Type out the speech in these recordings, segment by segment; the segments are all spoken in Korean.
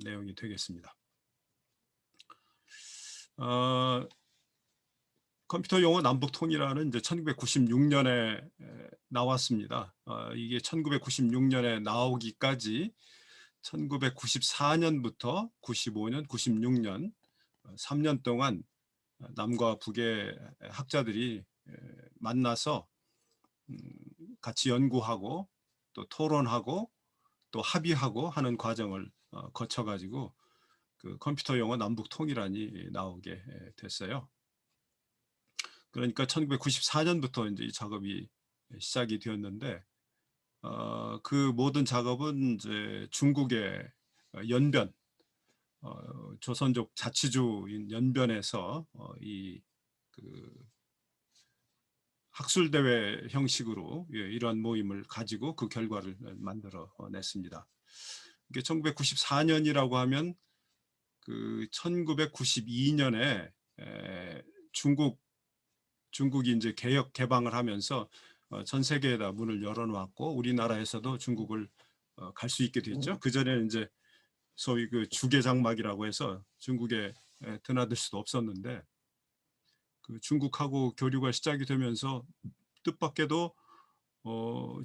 내용이 되겠습니다. 컴퓨터 용어 남북통일화는 이제 1996년에 나왔습니다. 이게 1996년에 나오기까지 1994년부터 95년, 96년 3년 동안 남과 북의 학자들이 만나서 같이 연구하고 또 토론하고 또 합의하고 하는 과정을 거쳐가지고 그 컴퓨터 용어 남북통일안이 나오게 됐어요. 그러니까 1994년부터 이제 이 작업이 시작이 되었는데 그 모든 작업은 이제 중국의 연변, 조선족 자치주인 연변에서 이 그 학술대회 형식으로 이러한 모임을 가지고 그 결과를 만들어 냈습니다. 이게 1994년이라고 하면 그 1992년에 중국이 이제 개방을 하면서 전 세계에다 문을 열어놓았고 우리나라에서도 중국을 갈 수 있게 됐죠. 그 전에 이제 소위 그 주계장막이라고 해서 중국에 드나들 수도 없었는데 그 중국하고 교류가 시작이 되면서 뜻밖에도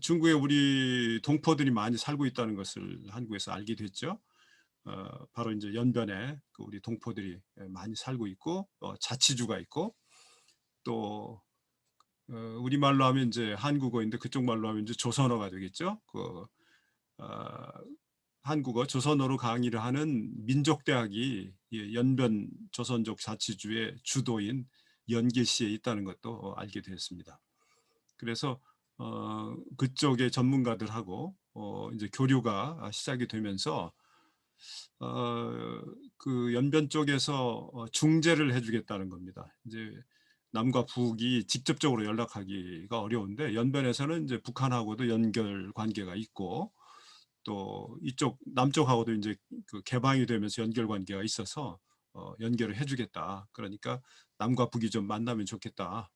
중국에 우리 동포들이 많이 살고 있다는 것을 한국에서 알게 됐죠. 바로 이제 연변에 그 우리 동포들이 많이 살고 있고 자치주가 있고 또 우리말로 하면 이제 한국어인데 그쪽 말로 하면 이제 조선어가 되겠죠. 한국어 조선어로 강의를 하는 민족대학이 연변 조선족 자치주의 주도인 연계시에 있다는 것도 알게 되었습니다. 그래서 그쪽의 전문가들하고 이제 교류가 시작이 되면서 그 연변 쪽에서 중재를 해주겠다는 겁니다. 이제 남과 북이 직접적으로 연락하기가 어려운데 연변에서는 이제 북한하고도 연결 관계가 있고 또 이쪽 남쪽하고도 이제 그 개방이 되면서 연결 관계가 있어서 연결을 해주겠다. 그러니까 남과 북이 좀 만나면 좋겠다.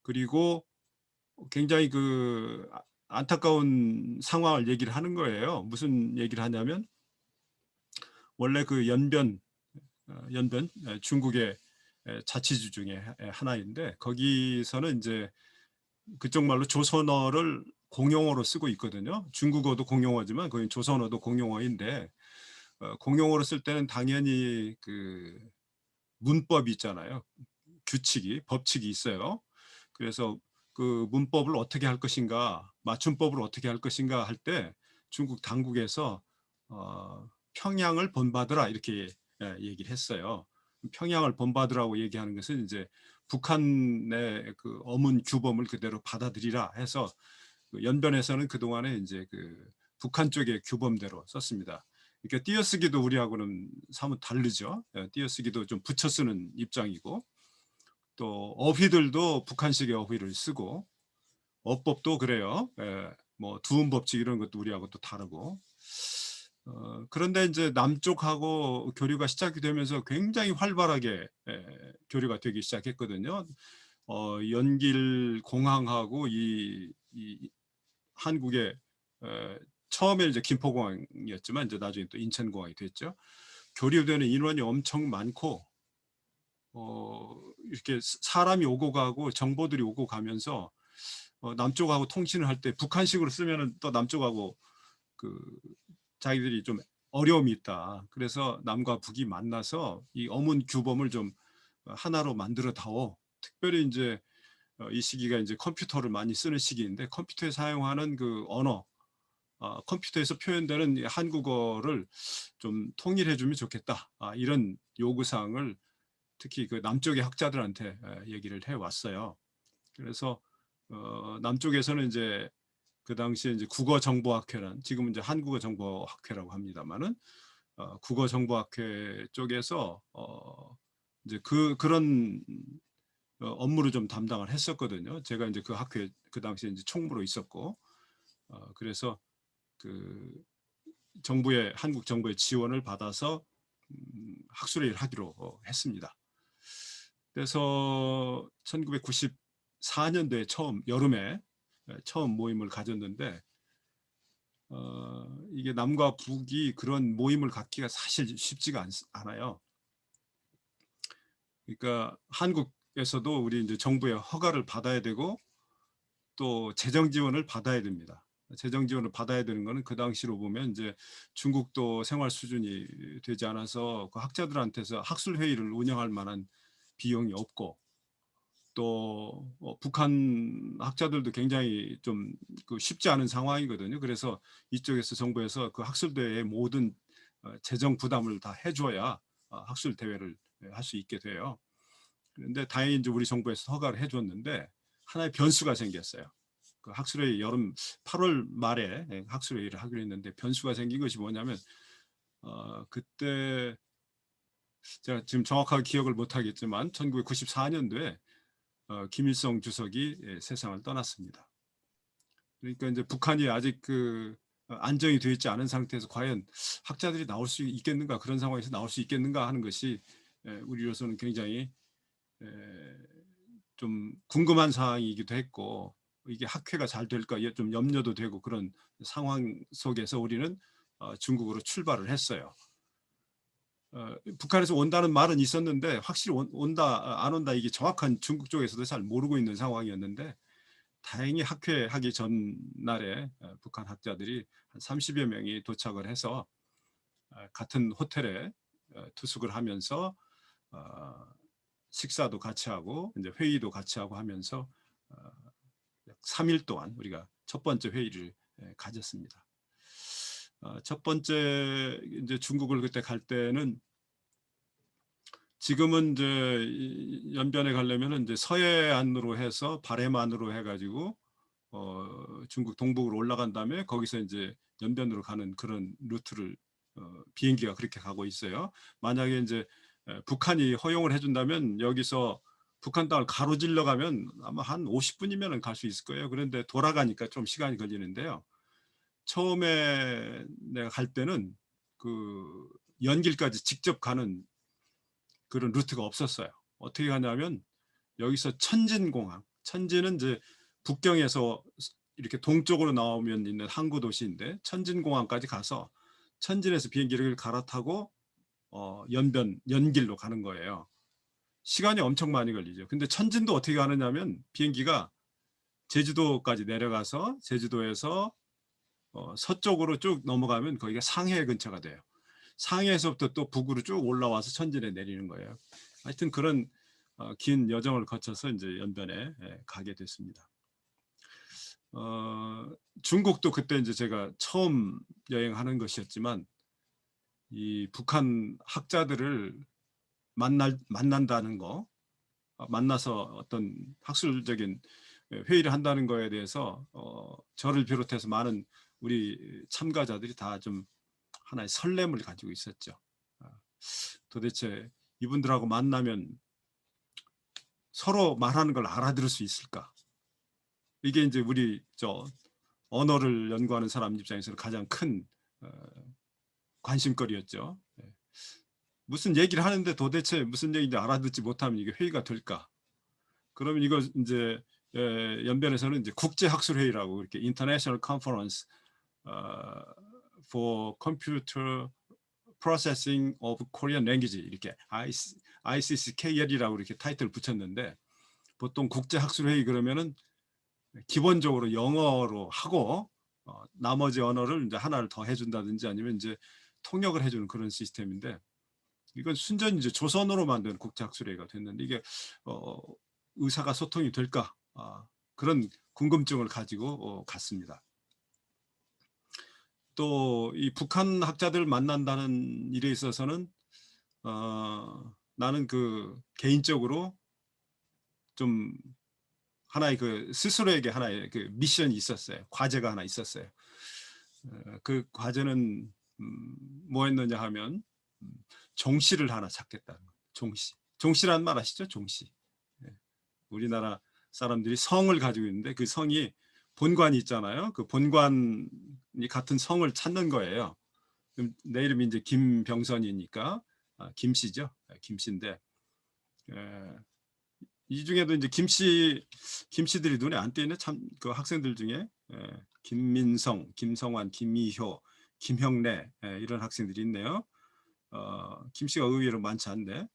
그리고 굉장히 그 안타까운 상황을 얘기를 하는 거예요. 무슨 얘기를 하냐면 원래 그 연변 중국의 자치주 중에 하나인데 거기서는 이제 그쪽 말로 조선어를 공용어로 쓰고 있거든요. 중국어도 공용어지만 거기 조선어도 공용어인데 공용어로 쓸 때는 당연히 그 문법이 있잖아요. 규칙이 법칙이 있어요. 그래서 그 문법을 어떻게 할 것인가, 맞춤법을 어떻게 할 것인가 할 때 중국 당국에서 평양을 본받으라 이렇게 얘기를 했어요. 평양을 본받으라고 얘기하는 것은 이제 북한의 그 어문 규범을 그대로 받아들이라 해서 그 연변에서는 그동안에 이제 그 북한 쪽의 규범대로 썼습니다. 그러니까 띄어쓰기도 우리하고는 사뭇 다르죠. 띄어쓰기도 좀 붙여 쓰는 입장이고 또 어휘들도 북한식의 어휘를 쓰고 어법도 그래요. 뭐 두음 법칙 이런 것도 우리하고 또 다르고 그런데 이제 남쪽하고 교류가 시작이 되면서 굉장히 활발하게 교류가 되기 시작했거든요. 연길 공항하고 이 한국의 처음에 이제 김포공항이었지만 이제 나중에 또 인천공항이 됐죠. 교류되는 인원이 엄청 많고 이렇게 사람이 오고 가고 정보들이 오고 가면서 남쪽하고 통신을 할 때 북한식으로 쓰면은 또 남쪽하고 그 자기들이 좀 어려움이 있다. 그래서 남과 북이 만나서 이 어문 규범을 좀 하나로 만들어 다오. 특별히 이제 이 시기가 이제 컴퓨터를 많이 쓰는 시기인데 컴퓨터에 사용하는 그 언어, 컴퓨터에서 표현되는 한국어를 좀 통일해 주면 좋겠다. 이런 요구사항을 특히 그 남쪽의 학자들한테 얘기를 해왔어요. 그래서 남쪽에서는 이제 그 당시에 이제 국어정보학회란 지금은 이제 한국어정보학회라고 합니다만은 국어정보학회 쪽에서 이제 그런 업무를 좀 담당을 했었거든요. 제가 이제 그 학회 그 당시에 이제 총무로 있었고 그래서 그 한국 정부의 지원을 받아서 학술회의를 하기로 했습니다. 그래서 1994년도에 처음 여름에 처음 모임을 가졌는데 이게 남과 북이 그런 모임을 갖기가 사실 쉽지가 않아요. 그러니까 한국에서도 우리 이제 정부의 허가를 받아야 되고 또 재정 지원을 받아야 됩니다. 재정 지원을 받아야 되는 거는 그 당시로 보면 이제 중국도 생활 수준이 되지 않아서 그 학자들한테서 학술 회의를 운영할 만한 비용이 없고 또 북한 학자들도 굉장히 좀 그 쉽지 않은 상황이거든요. 그래서 이쪽에서 정부에서 그 학술 대회의 모든 재정 부담을 다 해줘야 학술 대회를 할 수 있게 돼요. 그런데 다행히 이제 우리 정부에서 허가를 해줬는데 하나의 변수가 생겼어요. 그 학술회의 여름 8월 말에 학술회의를 하기로 했는데 변수가 생긴 것이 뭐냐면 그때 제가 지금 정확하게 기억을 못하겠지만 1994년도에 김일성 주석이 세상을 떠났습니다. 그러니까 이제 북한이 아직 그 안정이 되어 있지 않은 상태에서 과연 학자들이 나올 수 있겠는가, 그런 상황에서 나올 수 있겠는가 하는 것이 우리로서는 굉장히 좀 궁금한 사항이기도 했고, 이게 학회가 잘 될까 좀 염려도 되고, 그런 상황 속에서 우리는 중국으로 출발을 했어요. 북한에서 온다는 말은 있었는데 확실히 온다 안 온다 이게 정확한 중국 쪽에서도 잘 모르고 있는 상황이었는데, 다행히 학회하기 전날에 북한 학자들이 한 30여 명이 도착을 해서 같은 호텔에 투숙을 하면서 식사도 같이 하고 이제 회의도 같이 하고 하면서 약 3일 동안 우리가 첫 번째 회의를 가졌습니다. 첫 번째 이제 중국을 그때 갈 때는, 지금은 이제 연변에 가려면은 이제 서해안으로 해서 바레만으로 해가지고 중국 동북으로 올라간 다음에 거기서 이제 연변으로 가는 그런 루트를 비행기가 그렇게 가고 있어요. 만약에 이제 북한이 허용을 해준다면 여기서 북한 땅을 가로질러 가면 아마 한 50분이면 갈 수 있을 거예요. 그런데 돌아가니까 좀 시간이 걸리는데요. 처음에 내가 갈 때는 그 연길까지 직접 가는 그런 루트가 없었어요. 어떻게 가냐면 여기서 천진공항, 천진은 이제 북경에서 이렇게 동쪽으로 나오면 있는 항구 도시인데 천진공항까지 가서 천진에서 비행기를 갈아타고 연길로 가는 거예요. 시간이 엄청 많이 걸리죠. 근데 천진도 어떻게 가느냐면 비행기가 제주도까지 내려가서 제주도에서 서쪽으로 쭉 넘어가면 거기가 상해 근처가 돼요. 상해에서부터 또 북으로 쭉 올라와서 천진에 내리는 거예요. 하여튼 그런 긴 여정을 거쳐서 이제 연변에 가게 됐습니다. 중국도 그때 이제 제가 처음 여행하는 것이었지만 이 북한 학자들을 만난다는 거, 만나서 어떤 학술적인 회의를 한다는 거에 대해서 저를 비롯해서 많은 우리 참가자들이 다 좀 하나의 설렘을 가지고 있었죠. 도대체 이분들하고 만나면 서로 말하는 걸 알아들을 수 있을까? 이게 이제 우리 언어를 연구하는 사람 입장에서는 가장 큰 관심거리였죠. 무슨 얘기를 하는데 도대체 무슨 얘기인지 알아듣지 못하면 이게 회의가 될까? 그러면 이거 이제 연변에서는 이제 국제학술회의라고 이렇게 International Conference for Computer Processing of Korean Language, 이렇게 ICCKL이라고 이렇게 타이틀을 붙였는데, 보통 국제학술회의 그러면은 기본적으로 영어로 하고 나머지 언어를 이제 하나를 더 해준다든지 아니면 이제 통역을 해주는 그런 시스템인데, 이건 순전히 이제 조선어로 만든 국제학술회의가 됐는데 이게 의사가 소통이 될까? 그런 궁금증을 가지고 갔습니다. 또 이 북한 학자들 만난다는 일에 있어서는 나는 그 개인적으로 좀 하나의 그 스스로에게 하나의 그 미션이 있었어요. 과제가 하나 있었어요. 그 과제는 뭐였느냐 하면 종씨를 하나 찾겠다는 거예요. 종씨. 종씨라는 말 아시죠? 종씨. 우리나라 사람들이 성을 가지고 있는데 그 성이 본관이 있잖아요. 그 본관이 같은 성을 찾는 거예요. 그럼 내 이름이 이제 김병선이니까 김씨죠. 김씨인데 이 중에도 이제 김씨들이 눈에 안 띄는 참 그 학생들 중에 김민성, 김성환, 김미효, 김형래 이런 학생들이 있네요. 김 씨가 의외로 많지 않네.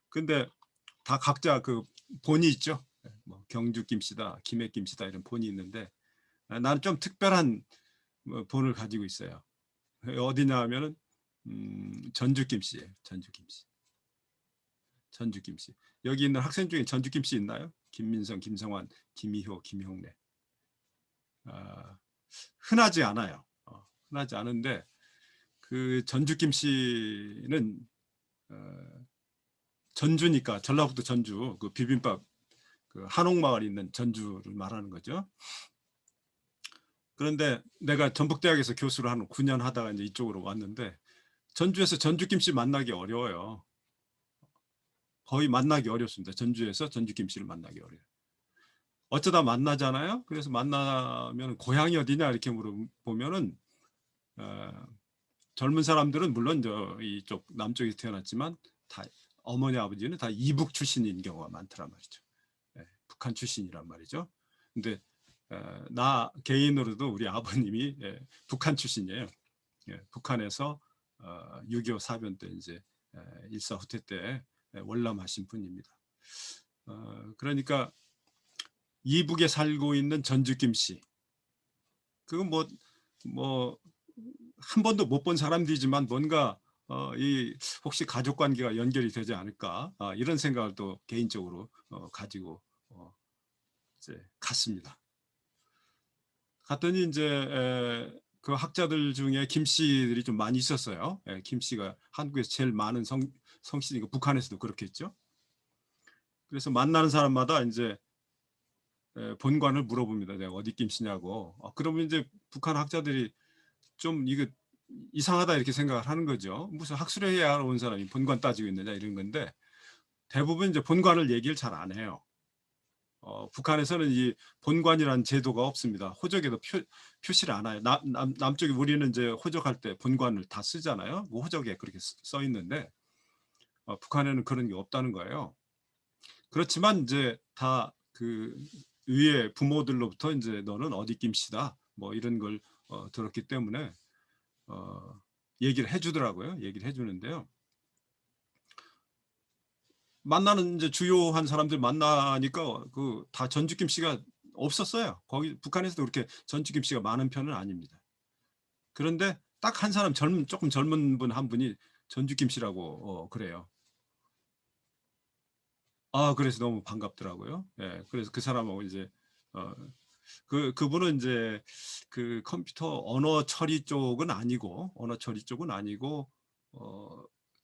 근데 다 각자 그 본이 있죠. 뭐 경주 김 씨다, 김해 김 씨다 이런 본이 있는데 나는 좀 특별한 본을 가지고 있어요. 어디냐 하면은 전주 김 씨예요. 전주 김 씨. 전주 김 씨. 여기 있는 학생 중에 전주 김 씨 있나요? 김민성, 김성환, 김희호, 김형래. 아, 흔하지 않아요. 흔하지 않은데 그 전주 김 씨는 전주니까 전라북도 전주 그 비빔밥 그 한옥마을 있는 전주를 말하는 거죠. 그런데 내가 전북대학에서 교수를 한 9년 하다가 이제 이쪽으로 왔는데 전주에서 전주 김 씨 만나기 어려워요. 거의 만나기 어렵습니다. 전주에서 전주 김 씨를 만나기 어려워요. 어쩌다 만나잖아요. 그래서 만나면 고향이 어디냐 이렇게 물어보면은 젊은 사람들은 물론 이쪽 남쪽에서 태어났지만 다 어머니 아버지는 다 이북 출신인 경우가 많더란 말이죠. 북한 출신이란 말이죠. 근데 나 개인으로도 우리 아버님이 북한 출신이에요. 북한에서 6.25 사변 때 이제 일사후퇴 때 월남하신 분입니다. 그러니까 이북에 살고 있는 전주 김 씨. 그건 뭐 한 번도 못 본 사람들이지만 뭔가 이 혹시 가족 관계가 연결이 되지 않을까 이런 생각을 또 개인적으로 가지고 이제 갔습니다. 갔더니 이제 그 학자들 중에 김 씨들이 좀 많이 있었어요. 김 씨가 한국에서 제일 많은 성씨니까 북한에서도 그렇겠죠. 그래서 만나는 사람마다 이제 본관을 물어봅니다. 내가 어디 김 씨냐고. 그러면 이제 북한 학자들이 좀 이거 이상하다 이렇게 생각을 하는 거죠. 무슨 학술회의 하러 온 사람이 본관 따지고 있느냐 이런 건데 대부분 이제 본관을 얘기를 잘 안 해요. 북한에서는 이 본관이라는 제도가 없습니다. 호적에도 표시를 안 해요. 남쪽에 우리는 이제 호적할 때 본관을 다 쓰잖아요. 그 호적에 그렇게 써 있는데 북한에는 그런 게 없다는 거예요. 그렇지만 이제 다 그 위에 부모들로부터 이제 너는 어디 김씨다 뭐 이런 걸 들었기 때문에 얘기를 해주더라고요. 얘기를 해주는데요. 만나는 이제 주요한 사람들 만나니까 그 다 전주김 씨가 없었어요. 거기 북한에서도 그렇게 전주김 씨가 많은 편은 아닙니다. 그런데 딱 한 사람 조금 젊은 분 한 분이 전주김 씨라고 그래요. 그래서 너무 반갑더라고요. 예, 그래서 그 사람하고 이제 그분은 이제 그 컴퓨터 언어 처리 쪽은 아니고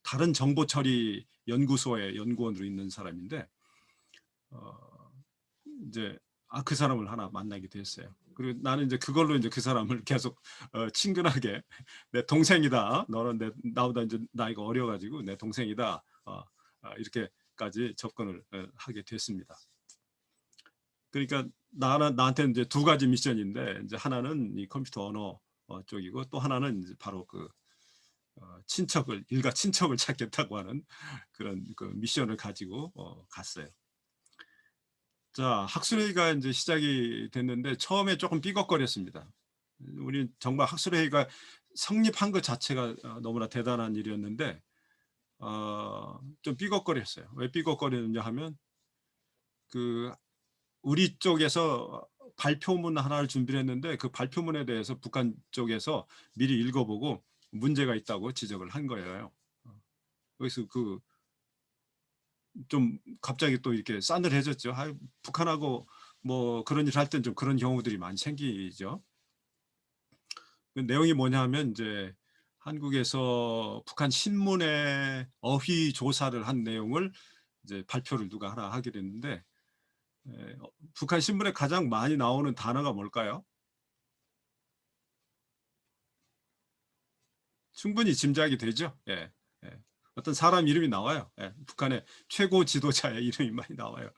다른 정보 처리 연구소의 연구원으로 있는 사람인데 이제 그 사람을 하나 만나게 됐어요. 그리고 나는 이제 그걸로 이제 그 사람을 계속 친근하게 내 동생이다. 너는 나보다 이제 나이가 어려가지고 내 동생이다. 이렇게까지 접근을 하게 됐습니다. 그러니까 나한테는 이제 두 가지 미션인데 이제 하나는 이 컴퓨터 언어 쪽이고 또 하나는 이제 바로 그 일가 친척을 찾겠다고 하는 그런 그 미션을 가지고 갔어요. 자, 학술회의가 이제 시작이 됐는데 처음에 조금 삐걱거렸습니다. 우리 정말 학술회의가 성립한 것 자체가 너무나 대단한 일이었는데 좀 삐걱거렸어요. 왜 삐걱거리느냐 하면 그 우리 쪽에서 발표문 하나를 준비를 했는데 그 발표문에 대해서 북한 쪽에서 미리 읽어보고 문제가 있다고 지적을 한 거예요. 그래서 좀 갑자기 또 이렇게 싸늘해졌죠. 북한하고 뭐 그런 일 할 땐 좀 그런 경우들이 많이 생기죠. 그 내용이 뭐냐 하면 이제 한국에서 북한 신문에 어휘 조사를 한 내용을 이제 발표를 누가 하나 하게 됐는데 북한 신문에 가장 많이 나오는 단어가 뭘까요? 충분히 짐작이 되죠. 예, 예. 어떤 사람 이름이 나와요. 예, 북한의 최고 지도자의 이름이 많이 나와요.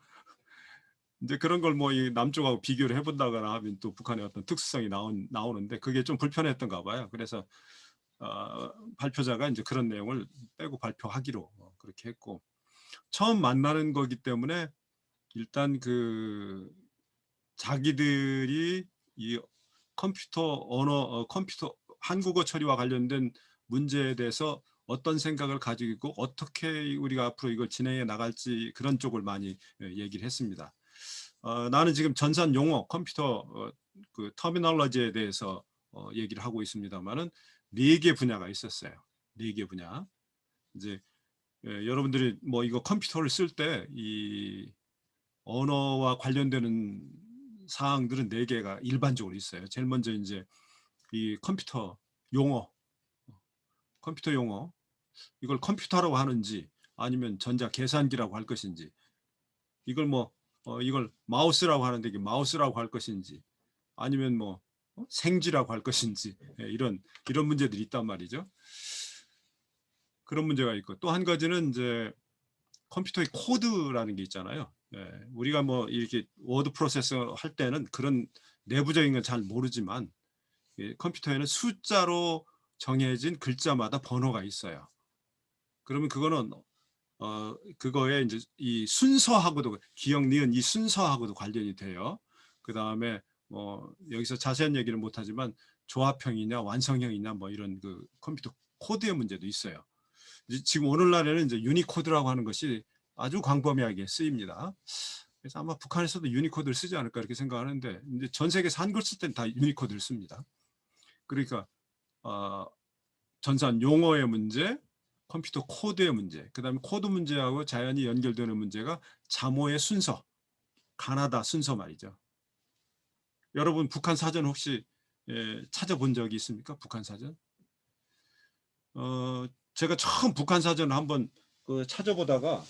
이제 그런 걸 뭐 이 남쪽하고 비교를 해본다거나 하면 또 북한의 어떤 특수성이 나오는데 그게 좀 불편했던가 봐요. 그래서 발표자가 이제 그런 내용을 빼고 발표하기로 그렇게 했고 처음 만나는 거기 때문에 일단 그 자기들이 이 컴퓨터 언어, 컴퓨터 한국어 처리와 관련된 문제에 대해서 어떤 생각을 가지고 있고 어떻게 우리가 앞으로 이걸 진행해 나갈지 그런 쪽을 많이 얘기를 했습니다. 나는 지금 전산 용어, 컴퓨터 그 터미널러지에 대해서 얘기를 하고 있습니다만은 4개 분야가 있었어요. 4개 분야. 이제 여러분들이 뭐 이거 컴퓨터를 쓸 때 이 언어와 관련되는 사항들은 4개가 일반적으로 있어요. 제일 먼저 이제 이 컴퓨터 용어, 이걸 컴퓨터라고 하는지 아니면 전자 계산기라고 할 것인지, 이걸 뭐 이걸 마우스라고 하는데 이게 마우스라고 할 것인지, 아니면 뭐 생쥐라고 할 것인지, 이런 문제들이 있단 말이죠. 그런 문제가 있고, 또 한 가지는 이제 컴퓨터의 코드라는 게 있잖아요. 우리가 뭐 이렇게 워드 프로세서 할 때는 그런 내부적인 건 잘 모르지만 컴퓨터에는 숫자로 정해진 글자마다 번호가 있어요. 그러면 그거는 그거에 이제 이 순서하고도, 기억, 니은 이 순서하고도 관련이 돼요. 그 다음에 여기서 자세한 얘기는 못하지만 조합형이냐 완성형이냐 뭐 이런 그 컴퓨터 코드의 문제도 있어요. 지금 오늘날에는 이제 유니코드라고 하는 것이 아주 광범위하게 쓰입니다. 그래서 아마 북한에서도 유니코드를 쓰지 않을까 이렇게 생각하는데, 이제 전 세계에서 한글 쓸 때는 다 유니코드를 씁니다. 그러니까 전산 용어의 문제, 컴퓨터 코드의 문제, 그 다음에 코드 문제하고 자연히 연결되는 문제가 잠호의 순서, 가나다 순서 말이죠. 여러분 북한 사전 혹시 찾아본 적이 있습니까? 북한 사전? 제가 처음 북한 사전을 한번 찾아보다가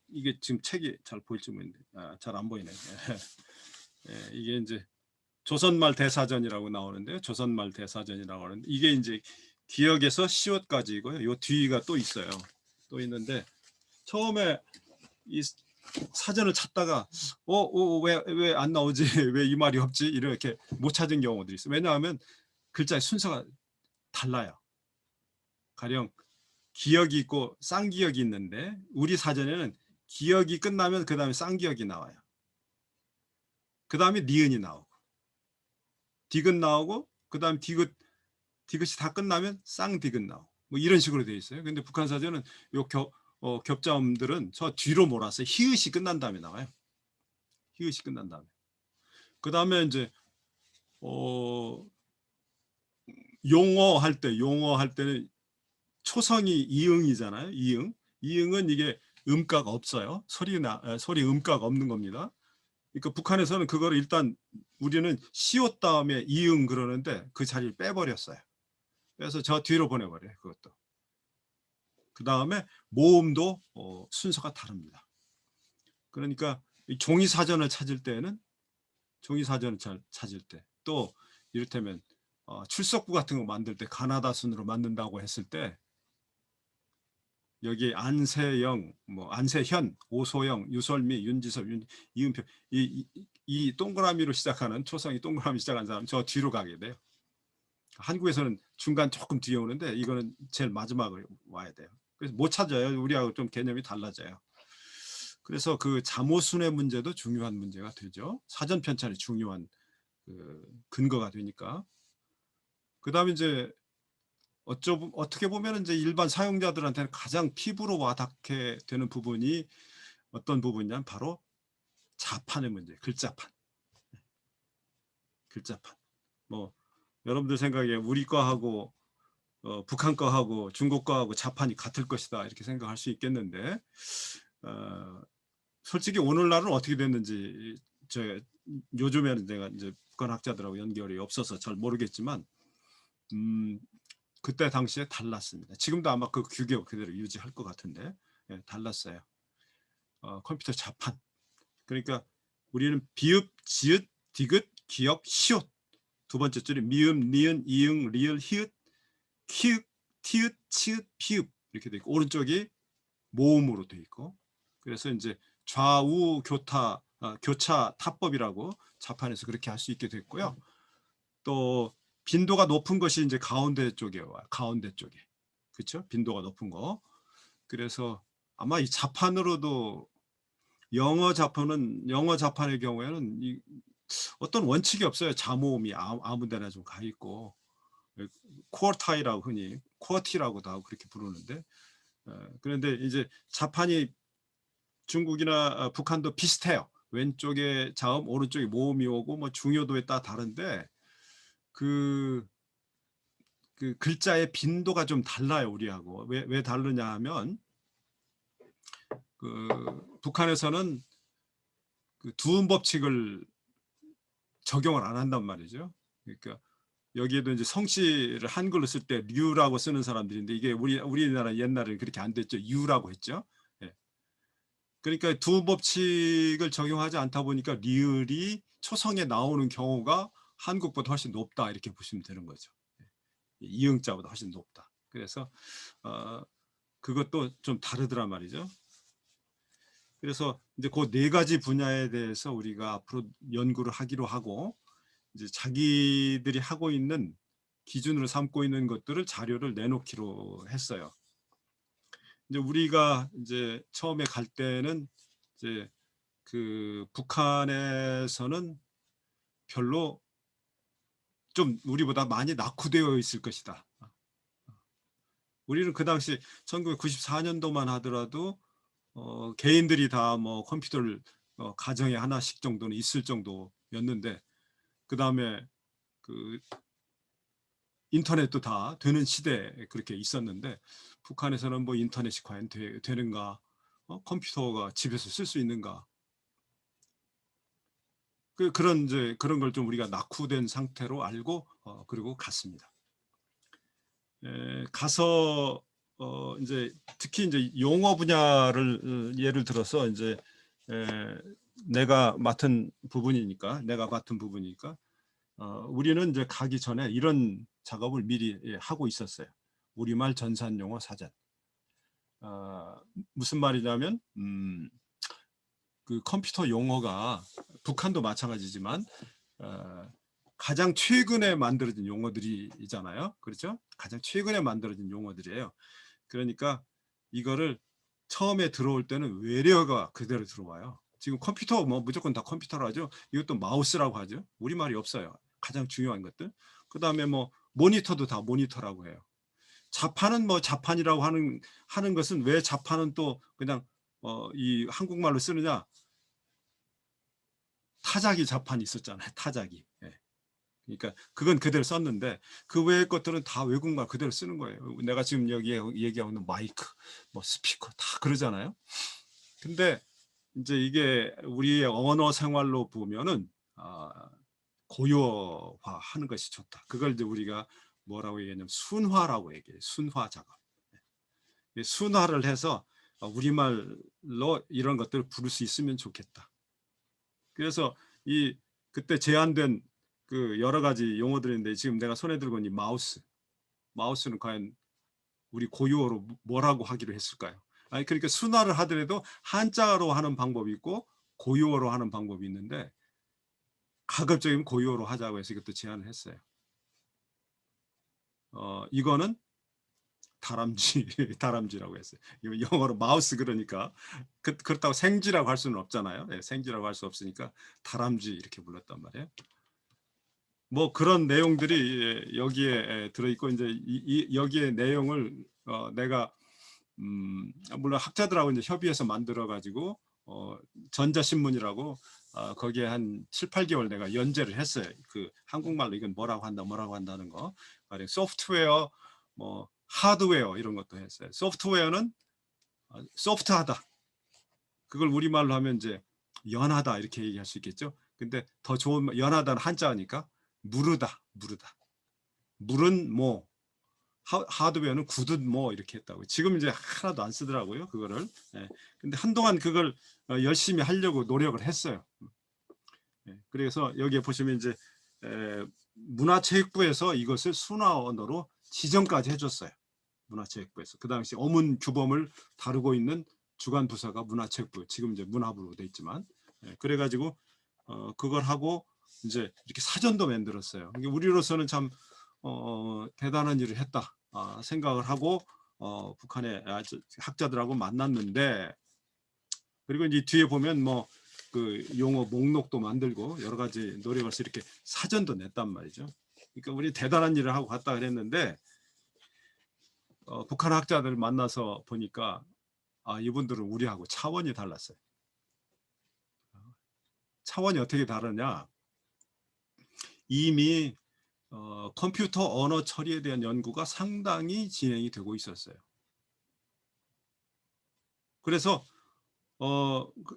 이게 지금 책이 잘 보일지 모르겠는데 잘 안 보이네. 이게 이제 조선말 대사전이라고 나오는데요. 조선말 대사전이라고 하는데 이게 이제 기역에서 시옷까지고요. 요 뒤가 또 있어요. 또 있는데 처음에 이 사전을 찾다가 왜 안 나오지? 왜 이 말이 없지? 이렇게 못 찾은 경우들이 있어요. 왜냐하면 글자의 순서가 달라요. 가령 기역이 있고 쌍기역이 있는데 우리 사전에는 기역이 끝나면 그 다음에 쌍기역이 나와요. 그 다음에 니은이 나오고 디귿 나오고 그 다음 디귿이 다 끝나면 쌍디귿 나오고 뭐 이런 식으로 되어 있어요. 근데 북한 사전은 요 겹자음들은 저 뒤로 몰았어요. 히읗이 끝난 다음에 나와요. 히읗이 끝난 다음에. 그 다음에 이제 용어 할 때는 초성이 이응이잖아요. 이응은 이게 음가가 없어요. 소리 음가가 없는 겁니다. 그러니까 북한에서는 그거를 일단 우리는 시옷 다음에 이응 그러는데 그 자리를 빼버렸어요. 그래서 저 뒤로 보내버려요. 그것도. 그 다음에 모음도 순서가 다릅니다. 그러니까 종이 사전을 찾을 때는 또 이를테면 출석부 같은 거 만들 때 가나다 순으로 만든다고 했을 때 여기 안세영, 뭐 안세현, 오소영, 유설미, 윤지섭, 이은표 이 동그라미로 시작하는 초성이 동그라미 시작한 사람 저 뒤로 가게 돼요. 한국에서는 중간 조금 뒤에 오는데 이거는 제일 마지막에 와야 돼요. 그래서 못 찾아요. 우리하고 좀 개념이 달라져요. 그래서 그 잠오순의 문제도 중요한 문제가 되죠. 사전 편찬이 중요한 근거가 되니까. 그 다음에 이제 어떻게 보면 이제 일반 사용자들한테는 가장 피부로 와닿게 되는 부분이 어떤 부분이냐면 바로 자판의 문제, 글자판. 뭐 여러분들 생각에 우리 거하고 북한 거하고 중국 거하고 자판이 같을 것이다 이렇게 생각할 수 있겠는데 솔직히 오늘날은 어떻게 됐는지 요즘에는 내가 이제 북한 학자들하고 연결이 없어서 잘 모르겠지만 그때 당시에 달랐습니다. 지금도 아마 그 규격 그대로 유지할 것 같은데 달랐어요. 컴퓨터 자판. 그러니까 우리는 비읍, 지읒, 디귿, 기역, 시옷. 두 번째 줄이 미음, 니은, 이응, 리을, 히읗, 키읔, 티읕, 치읓, 피읕 이렇게 돼 있고 오른쪽이 모음으로 돼 있고 그래서 이제 좌우 교차 타법이라고 자판에서 그렇게 할 수 있게 됐고요. 또 빈도가 높은 것이 이제 가운데 쪽에 와요. 가운데 쪽에. 그렇죠? 빈도가 높은 거. 그래서 아마 이 자판으로도 영어 자판의 경우에는 어떤 원칙이 없어요. 자모음이 아무 데나 좀 가 있고 쿼타이라고 흔히 쿼티라고도 하고 그렇게 부르는데 그런데 이제 자판이 중국이나 북한도 비슷해요. 왼쪽에 자음, 오른쪽에 모음이 오고 뭐 중요도에 따라 다른데 그 글자의 빈도가 좀 달라요, 우리하고. 왜 다르냐 하면 북한에서는 그 두음 법칙을 적용을 안 한단 말이죠. 그러니까 여기에도 이제 성씨를 한글로 쓸 때 류라고 쓰는 사람들인데 이게 우리나라 옛날에는 그렇게 안 됐죠. 유라고 했죠. 예. 그러니까 두음 법칙을 적용하지 않다 보니까 리을이 초성에 나오는 경우가 한국보다 훨씬 높다 이렇게 보시면 되는 거죠. 예. 이응자보다 훨씬 높다. 그래서 그것도 좀 다르더란 말이죠. 그래서 이제 그 네 가지 분야에 대해서 우리가 앞으로 연구를 하기로 하고 이제 자기들이 하고 있는 기준으로 삼고 있는 것들을 자료를 내놓기로 했어요. 이제 우리가 이제 처음에 갈 때는 이제 그 북한에서는 별로 좀 우리보다 많이 낙후되어 있을 것이다. 우리는 그 당시 1994년도만 하더라도 개인들이 다 뭐 컴퓨터를 가정에 하나씩 정도는 있을 정도였는데 그 다음에 그 인터넷도 다 되는 시대에 그렇게 있었는데 북한에서는 뭐 인터넷이 과연 되는가, 컴퓨터가 집에서 쓸 수 있는가, 그런 걸 좀 우리가 낙후된 상태로 알고 그리고 갔습니다. 가서 이제 특히 이제 용어 분야를 예를 들어서 이제 내가 맡은 부분이니까 우리는 이제 가기 전에 이런 작업을 미리 하고 있었어요. 우리말 전산용어 사전. 무슨 말이냐면 그 컴퓨터 용어가 북한도 마찬가지지만 가장 최근에 만들어진 용어들이잖아요. 그렇죠? 가장 최근에 만들어진 용어들이에요. 그러니까 이거를 처음에 들어올 때는 외래어가 그대로 들어와요. 지금 컴퓨터 뭐 무조건 다 컴퓨터로 하죠. 이것도 마우스라고 하죠. 우리말이 없어요. 가장 중요한 것들. 그다음에 뭐 모니터도 다 모니터라고 해요. 자판은 뭐 자판이라고 하는 것은 왜 자판은 또 그냥 이 한국말로 쓰느냐? 타자기 자판이 있었잖아요. 타자기. 예. 그러니까 그건 그대로 썼는데 그 외의 것들은 다 외국말 그대로 쓰는 거예요. 내가 지금 여기에 얘기하고 있는 마이크, 뭐 스피커 다 그러잖아요. 근데 이제 이게 우리의 언어 생활로 보면은 고유화하는 것이 좋다. 그걸 이제 우리가 뭐라고 얘기하냐면 순화라고 얘기해요. 순화 작업. 순화를 해서 우리말로 이런 것들을 부를 수 있으면 좋겠다. 그래서 그때 제한된 그 여러 가지 용어들인데 지금 내가 손에 들고 있는 마우스는 과연 우리 고유어로 뭐라고 하기로 했을까요? 아니 그러니까 순화를 하더라도 한자로 하는 방법이 있고 고유어로 하는 방법이 있는데 가급적이면 고유어로 하자고 해서 이것도 제안을 했어요. 이거는 다람쥐, 다람쥐라고 했어요. 영어로 마우스 그러니까 그렇다고 생쥐라고 할 수는 없잖아요. 네, 생쥐라고 할 수 없으니까 다람쥐 이렇게 불렀단 말이에요. 뭐 그런 내용들이 여기에 들어있고 이제 여기에 내용을 내가 물론 학자들하고 이제 협의해서 만들어 가지고 전자신문이라고 거기에 한 7, 8개월 내가 연재를 했어요. 그 한국말로 이건 뭐라고 한다는 거. 소프트웨어, 뭐 하드웨어 이런 것도 했어요. 소프트웨어는 소프트하다. 그걸 우리말로 하면 이제 연하다 이렇게 얘기할 수 있겠죠. 근데 더 좋은 연하다는 한자니까 무르다. 물은 뭐 하드웨어는 굳은 뭐 이렇게 했다고. 지금 이제 하나도 안 쓰더라고요. 그거를. 예. 근데 한동안 그걸 열심히 하려고 노력을 했어요. 예. 그래서 여기에 보시면 이제 문화체육부에서 이것을 순화 언어로 지정까지 해줬어요. 문화체육부에서. 그 당시 어문 규범을 다루고 있는 주관 부서가 문화체육부, 지금 이제 문화부로 돼 있지만, 그래가지고 그걸 하고 이제 이렇게 사전도 만들었어요. 우리로서는 참 대단한 일을 했다 생각을 하고 북한의 학자들하고 만났는데 그리고 이제 뒤에 보면 뭐 그 용어 목록도 만들고 여러 가지 노력을 해서 이렇게 사전도 냈단 말이죠. 그러니까 우리 대단한 일을 하고 갔다 그랬는데 북한 학자들 만나서 보니까 이분들은 우리하고 차원이 달랐어요. 차원이 어떻게 다르냐? 이미 컴퓨터 언어 처리에 대한 연구가 상당히 진행이 되고 있었어요. 그래서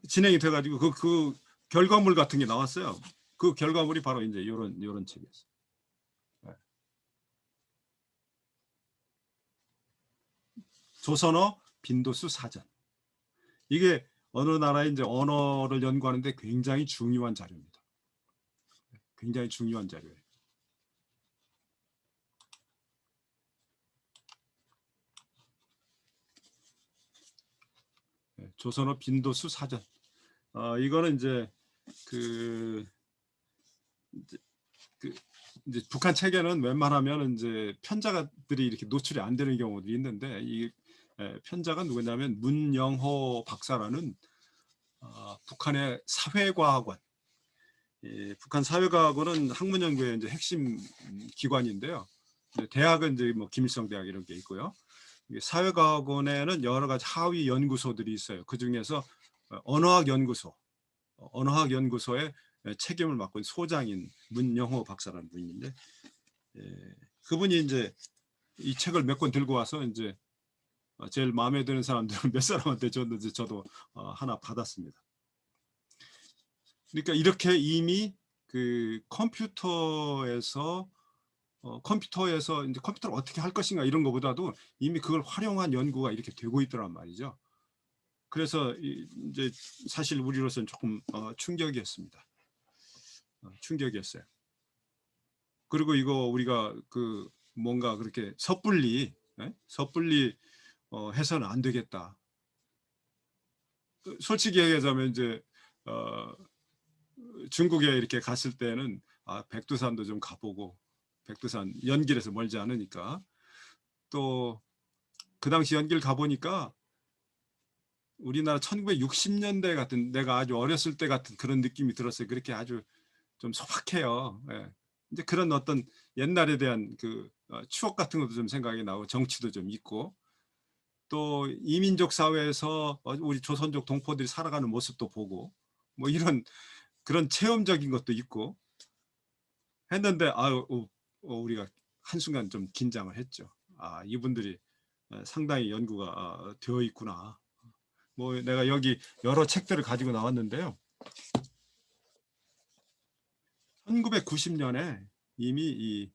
진행이 돼가지고 그 결과물 같은 게 나왔어요. 그 결과물이 바로 이제 이런 책이었어요. 네. 조선어 빈도수 사전. 이게 어느 나라의 이제 언어를 연구하는데 굉장히 중요한 자료입니다. 굉장히 중요한 자료예요. 네, 조선어 빈도수 사전. 이거는 이제 그 이제 북한 책에는 웬만하면 이제 편자들이 이렇게 노출이 안 되는 경우도 있는데 이 편자가 누구냐면 문영호 박사라는 북한의 사회과학원. 북한 사회과학원은 학문연구의 이제 핵심 기관인데요. 대학은 이제 뭐 김일성 대학 이런 게 있고요. 사회과학원에는 여러 가지 하위 연구소들이 있어요. 그 중에서 언어학연구소의 책임을 맡고 있는 소장인 문영호 박사라는 분인데, 그분이 이제 이 책을 몇 권 들고 와서 이제 제일 마음에 드는 사람들은 몇 사람한테 줬는지 저도 하나 받았습니다. 그러니까 이렇게 이미 그 컴퓨터에서 이제 컴퓨터를 어떻게 할 것인가 이런 것보다도 이미 그걸 활용한 연구가 이렇게 되고 있더란 말이죠. 그래서 이제 사실 우리로서는 조금 충격이었습니다. 충격이었어요. 그리고 이거 우리가 그 뭔가 그렇게 섣불리 해서는 안 되겠다. 솔직히 얘기하자면 이제 중국에 이렇게 갔을 때는 백두산도 좀 가보고, 백두산 연길에서 멀지 않으니까, 또 그 당시 연길 가보니까 우리나라 1960년대 같은, 내가 아주 어렸을 때 같은 그런 느낌이 들었어요. 그렇게 아주 좀 소박해요. 예. 이제 그런 어떤 옛날에 대한 그 추억 같은 것도 좀 생각이 나고, 정치도 좀 있고, 또 이민족 사회에서 우리 조선족 동포들이 살아가는 모습도 보고, 뭐 이런 그런 체험적인 것도 있고 했는데 우리가 한순간 좀 긴장을 했죠. 이분들이 상당히 연구가 되어 있구나. 뭐 내가 여기 여러 책들을 가지고 나왔는데요. 1990년에 이미 이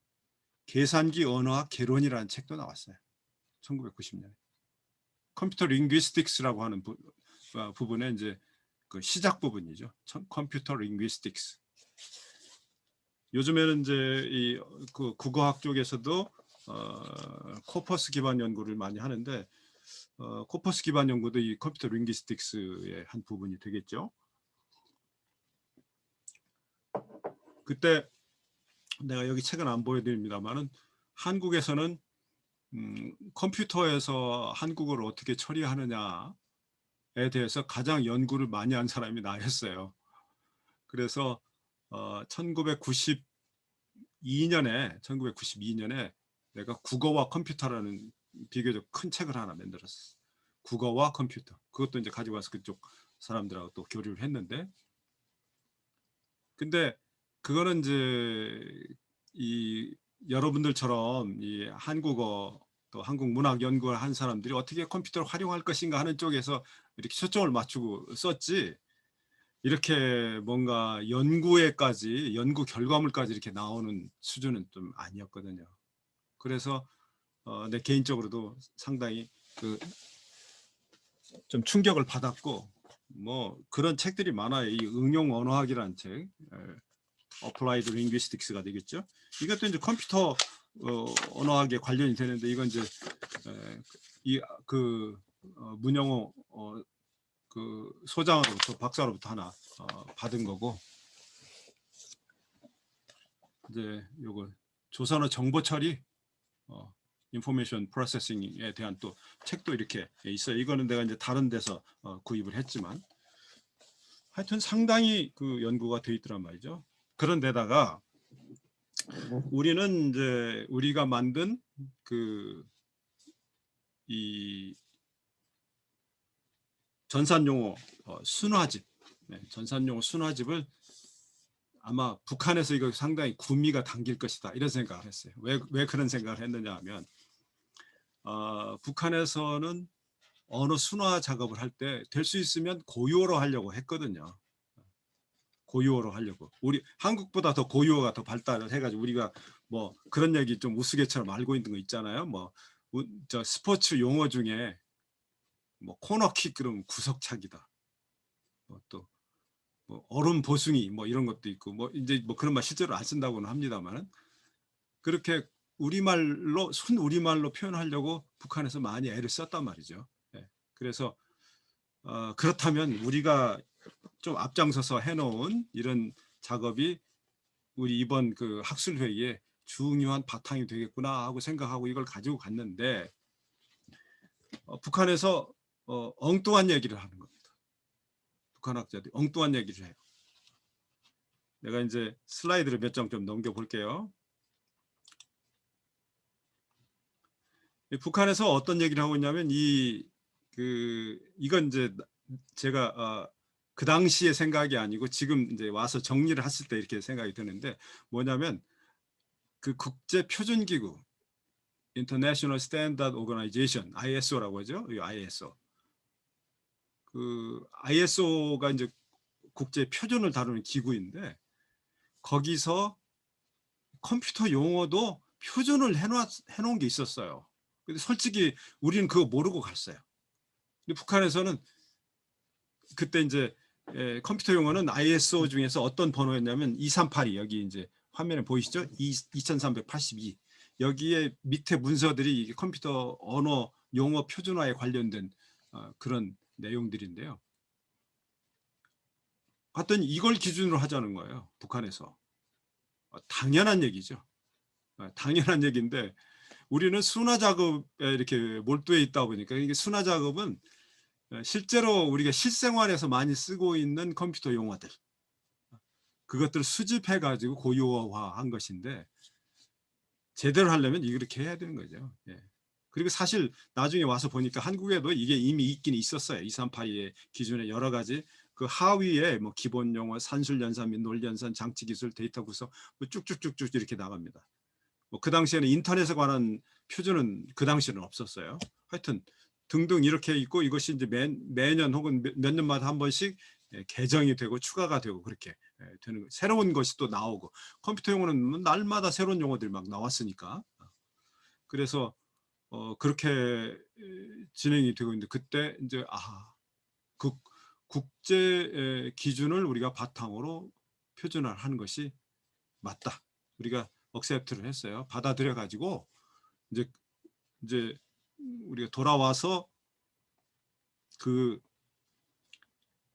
계산기 언어학 개론이라는 책도 나왔어요. 1990년에. 컴퓨터 링귀스틱스라고 하는 부분에 이제 그 시작 부분이죠. 컴퓨터 링귀스틱스. 요즘에는 이제 이 그 국어학 쪽에서도 코퍼스 기반 연구를 많이 하는데 코퍼스 기반 연구도 이 컴퓨터 링귀스틱스의 한 부분이 되겠죠. 그때 내가 여기 책은 안 보여드립니다만은 한국에서는 컴퓨터에서 한국어를 어떻게 처리하느냐에 대해서 가장 연구를 많이 한 사람이 나였어요. 그래서 1992년에 내가 국어와 컴퓨터라는 비교적 큰 책을 하나 만들었어요. 국어와 컴퓨터. 그것도 이제 가지고 와서 그쪽 사람들하고 또 교류를 했는데, 근데 그거는 이제 이 여러분들처럼 이 한국어 또 한국 문학 연구를 한 사람들이 어떻게 컴퓨터를 활용할 것인가 하는 쪽에서 이렇게 초점을 맞추고 썼지, 이렇게 뭔가 연구 결과물까지 이렇게 나오는 수준은 좀 아니었거든요. 그래서 내 개인적으로도 상당히 그 좀 충격을 받았고, 뭐 그런 책들이 많아요. 이 응용 언어학이라는 책, Applied Linguistics가 되겠죠. 이것도 이제 컴퓨터 언어학에 관련이 되는데, 이건 이제 이그 문영호 그 소장으로부터, 박사로부터 하나 받은 거고, 이제 요거 조선어 정보 처리 인포메이션 프로세싱에 대한 또 책도 이렇게 있어요. 이거는 내가 이제 다른 데서 구입을 했지만 하여튼 상당히 그 연구가 돼 있더란 말이죠. 그런데다가 우리는 이제 우리가 만든 그 이 전산용어 순화집, 전산용어 순화집을 아마 북한에서 이거 상당히 구미가 당길 것이다 이런 생각을 했어요. 왜 그런 생각을 했느냐 하면 북한에서는 언어 순화 작업을 할 때 될 수 있으면 고유어로 하려고 했거든요. 고유어로 하려고. 우리 한국보다 더 고유어가 더 발달을 해가지고 우리가 뭐 그런 얘기 좀 우스갯처럼 알고 있는 거 있잖아요. 뭐 저 스포츠 용어 중에 뭐 코너킥 그러면 구석차기다. 뭐 또 뭐 얼음 보숭이 뭐 이런 것도 있고 뭐 이제 뭐 그런 말 실제로 안 쓴다고는 합니다만은 그렇게 우리말로 순 우리말로 표현하려고 북한에서 많이 애를 썼단 말이죠. 예. 그래서 그렇다면 우리가 좀 앞장서서 해놓은 이런 작업이 우리 이번 그 학술 회의에 중요한 바탕이 되겠구나 하고 생각하고 이걸 가지고 갔는데 북한에서 엉뚱한 얘기를 하는 겁니다. 북한 학자들이 엉뚱한 얘기를 해요. 내가 이제 슬라이드를 몇 장 좀 넘겨볼게요. 북한에서 어떤 얘기를 하고 있냐면 이건 이제 제가 그 당시의 생각이 아니고 지금 이제 와서 정리를 했을 때 이렇게 생각이 드는데 뭐냐면 그 국제 표준 기구 International Standard Organization ISO라고 하죠. 이 ISO. 그 ISO가 이제 국제 표준을 다루는 기구인데 거기서 컴퓨터 용어도 표준을 해놓은 게 있었어요. 근데 솔직히 우리는 그거 모르고 갔어요. 근데 북한에서는 그때 이제 컴퓨터 용어는 ISO 중에서 어떤 번호였냐면 2382 여기 이제 화면에 보이시죠? 2382 여기에 밑에 문서들이 이게 컴퓨터 언어 용어 표준화에 관련된 그런 내용들인데요. 하여튼 이걸 기준으로 하자는 거예요. 북한에서. 당연한 얘기죠. 당연한 얘기인데 우리는 순화 작업에 이렇게 몰두해 있다 보니까 이게 순화 작업은 실제로 우리가 실생활에서 많이 쓰고 있는 컴퓨터 용어들 그것들을 수집해 가지고 고유어화한 것인데 제대로 하려면 이렇게 해야 되는 거죠. 예. 그리고 사실 나중에 와서 보니까 한국에도 이게 이미 있긴 있었어요. 2382의 기준에 여러 가지 그 하위에 뭐 기본 용어, 산술 연산 및 논리 연산, 장치 기술, 데이터 구성 뭐 쭉쭉쭉쭉 이렇게 나갑니다. 뭐 그 당시에는 인터넷에 관한 표준은 그 당시에는 없었어요. 하여튼 등등 이렇게 있고 이것이 이제 매년 혹은 몇 년마다 한 번씩 개정이 되고 추가가 되고 그렇게 되는 거예요. 새로운 것이 또 나오고 컴퓨터 용어는 날마다 새로운 용어들이 막 나왔으니까 그래서 그렇게 진행이 되고 있는데 그때 이제 국제 기준을 우리가 바탕으로 표준화하는 것이 맞다. 우리가 억셉트를 했어요. 받아들여 가지고 이제 우리가 돌아와서 그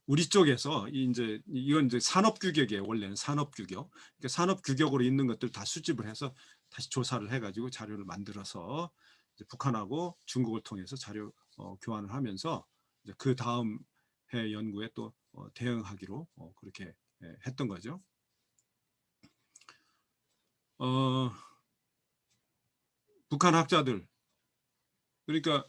우리 쪽에서 이건 이제 산업 규격이에요. 원래는 산업 규격. 그러니까 산업 규격으로 있는 것들 다 수집을 해서 다시 조사를 해가지고 자료를 만들어서 이제 북한하고 중국을 통해서 자료 교환을 하면서 이제 그 다음 해 연구에 또 대응하기로 그렇게 했던 거죠. 북한 학자들 그러니까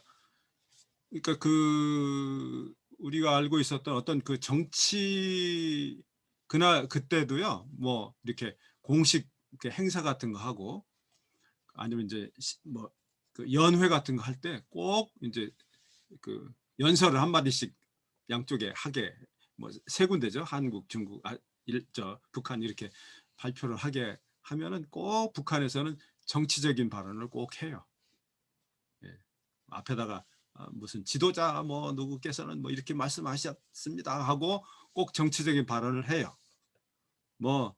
그 우리가 알고 있었던 어떤 그 정치 그때도요 뭐 이렇게 공식 이렇게 행사 같은 거 하고 아니면 이제 뭐 그 연회 같은 거 할 때 꼭 이제 그 연설을 한 마디씩 양쪽에 하게 뭐 세 군데죠. 한국, 중국, 북한 이렇게 발표를 하게 하면은 꼭 북한에서는 정치적인 발언을 꼭 해요. 예. 앞에다가 무슨 지도자 뭐 누구께서는 뭐 이렇게 말씀하셨습니다 하고 꼭 정치적인 발언을 해요. 뭐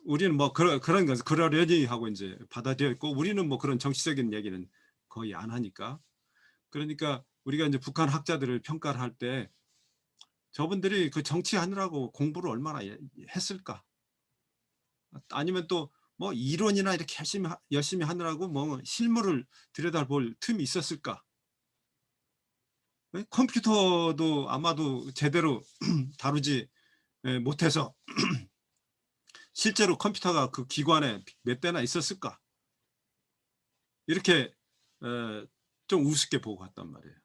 우리는 뭐 그런 것을 그러려니 하고 이제 받아들였고 우리는 뭐 그런 정치적인 얘기는 거의 안 하니까 그러니까 우리가 이제 북한 학자들을 평가를 할 때 저분들이 그 정치하느라고 공부를 얼마나 했을까? 아니면 또 뭐 이론이나 이렇게 열심히 하느라고 뭐 실물을 들여다볼 틈이 있었을까? 컴퓨터도 아마도 제대로 다루지 못해서 실제로 컴퓨터가 그 기관에 몇 대나 있었을까? 이렇게 좀 우습게 보고 갔단 말이에요.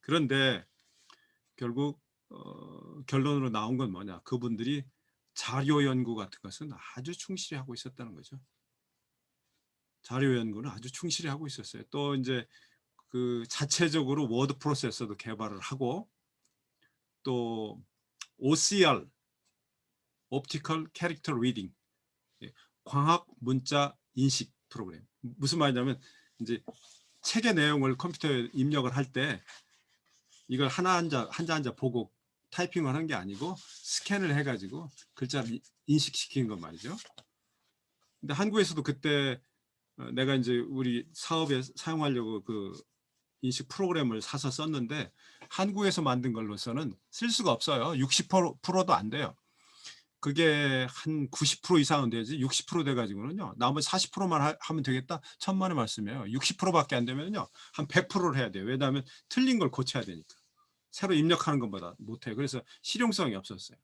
그런데 결국 결론으로 나온 건 뭐냐? 그분들이 자료 연구 같은 것은 아주 충실히 하고 있었다는 거죠. 자료 연구는 아주 충실히 하고 있었어요. 또 이제 그 자체적으로 워드 프로세서도 개발을 하고 또 OCR, Optical Character Reading, 광학 문자 인식 프로그램. 무슨 말이냐면 이제 책의 내용을 컴퓨터에 입력을 할 때 이걸 하나 한자 보고 타이핑을 하는 게 아니고 스캔을 해가지고 글자를 인식시키는 것 말이죠. 근데 한국에서도 그때 내가 이제 우리 사업에 사용하려고 그 인식 프로그램을 사서 썼는데 한국에서 만든 걸로서는 쓸 수가 없어요. 60%도 안 돼요. 그게 한 90% 이상은 되지 60% 돼가지고는요. 나머지 40%만 하면 되겠다. 천만의 말씀이에요. 60%밖에 안 되면요. 한 100%를 해야 돼요. 왜냐하면 틀린 걸 고쳐야 되니까. 새로 입력하는 것보다 못해요. 그래서 실용성이 없었어요.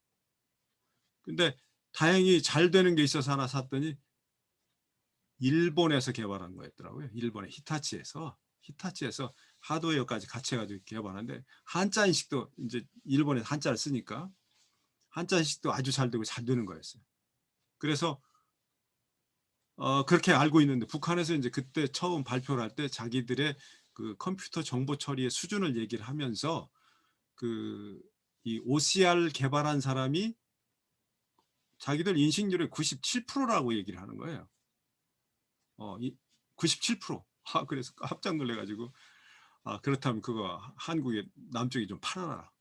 근데 다행히 잘 되는 게 있어서 하나 샀더니 일본에서 개발한 거였더라고요. 일본의 히타치에서 하드웨어까지 같이 해가지고 개발하는데 한자 인식도 이제 일본에서 한자를 쓰니까 한자 인식도 아주 잘 되고 잘 되는 거였어요. 그래서 그렇게 알고 있는데 북한에서 이제 그때 처음 발표를 할 때 자기들의 그 컴퓨터 정보 처리의 수준을 얘기를 하면서 그 이 OCR 개발한 사람이 자기들 인식률의 97%라고 얘기를 하는 거예요. 97%. 그래서 깜짝 놀래가지고 그렇다면 그거 한국의 남쪽이 좀 팔아라.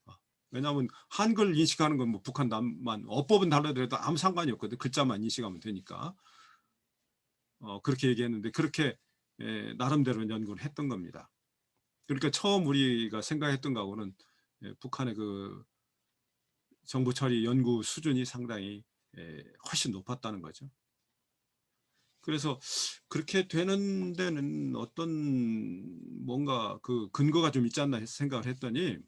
왜냐하면 한글 인식하는 건 뭐 북한 남만 어법은 달라더라도 아무 상관이 없거든. 글자만 인식하면 되니까. 그렇게 얘기했는데 그렇게 나름대로 연구를 했던 겁니다. 그러니까 처음 우리가 생각했던 거하고는 북한의 그 정보 처리 연구 수준이 상당히 훨씬 높았다는 거죠. 그래서 그렇게 되는 데는 어떤 뭔가 그 근거가 좀 있지 않나 생각을 했더니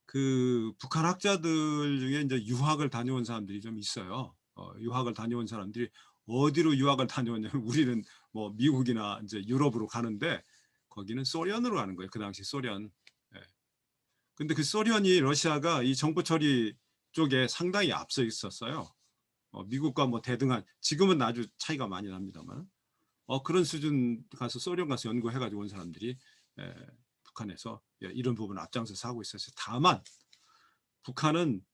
그 북한 학자들 중에 이제 유학을 다녀온 사람들이 좀 있어요. 유학을 다녀온 사람들이 어디로 유학을 다녀왔냐면 우리는 뭐 미국이나 이제 유럽으로 가는데 거기는 소련으로 가는 거예요. 그 당시 소련. 예. 근데 그 소련이 러시아가 이 정보 처리 쪽에 상당히 앞서 있었어요. 미국과 뭐 대등한 지금은 아주 차이가 많이 납니다만 그런 수준 가서 소련 가서 연구해가지고 온 사람들이 북한에서 이런 부분을 앞장서서 하고 있었어요. 다만 북한은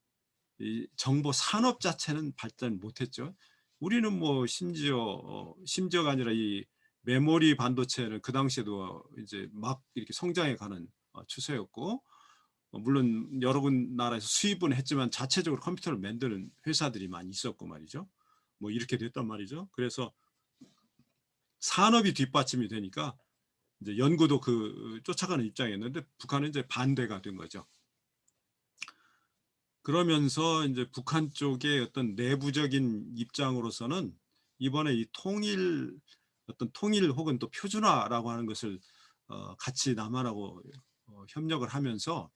이 정보 산업 자체는 발전 못했죠. 우리는 뭐 심지어가 아니라 이 메모리 반도체는 그 당시에도 이제 막 이렇게 성장해가는 추세였고 물론 여러 군 나라에서 수입은 했지만 자체적으로 컴퓨터를 만드는 회사들이 많이 있었고 말이죠. 뭐 이렇게 됐단 말이죠. 그래서 산업이 뒷받침이 되니까 이제 연구도 그 쫓아가는 입장이었는데 북한은 이제 반대가 된 거죠. 그러면서 이제 북한 쪽의 어떤 내부적인 입장으로서는 이번에 이 통일 혹은 또 표준화라고 하는 것을 같이 남한하고 협력을 하면서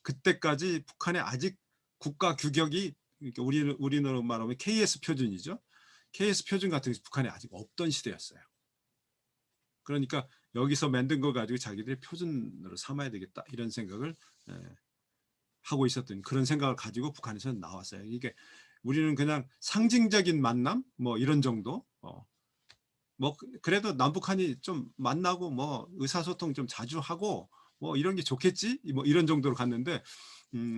그때까지 북한에 아직 국가 규격이 우리나라 말하면 KS 표준이죠. KS 표준 같은 게 북한에 아직 없던 시대였어요. 그러니까 여기서 만든 거 가지고 자기들이 표준으로 삼아야 되겠다 이런 생각을 하고 있었던 그런 생각을 가지고 북한에서는 나왔어요. 이게 우리는 그냥 상징적인 만남 뭐 이런 정도. 뭐 그래도 남북한이 좀 만나고 뭐 의사소통 좀 자주 하고 뭐 이런 게 좋겠지 뭐 이런 정도로 갔는데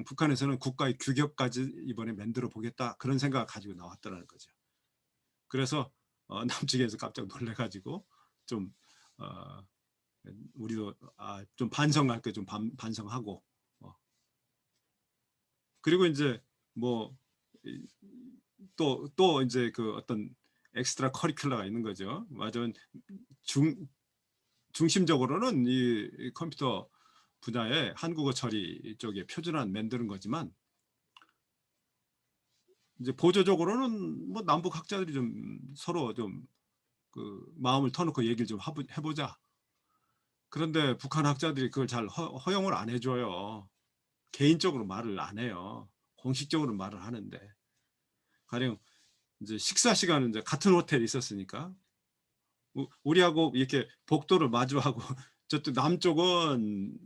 북한에서는 국가의 규격까지 이번에 만들어 보겠다 그런 생각을 가지고 나왔다는 거죠. 그래서 남측에서 깜짝 놀래가지고 좀 우리도 좀 반성할 게 좀 반성하고 그리고 이제 뭐 또 이제 그 어떤 엑스트라 커리큘러가 있는 거죠. 맞아. 중심적으로는 이 컴퓨터 분야의 한국어 처리 쪽에 표준안 만드는 거지만 이제 보조적으로는 뭐 남북 학자들이 좀 서로 좀 그 마음을 터놓고 얘기를 좀 해보자. 그런데 북한 학자들이 그걸 잘 허용을 안 해줘요. 개인적으로 말을 안 해요. 공식적으로 말을 하는데. 가령 이제 식사 시간은 이제 같은 호텔에 있었으니까 우리하고 이렇게 복도를 마주하고 저쪽 남쪽은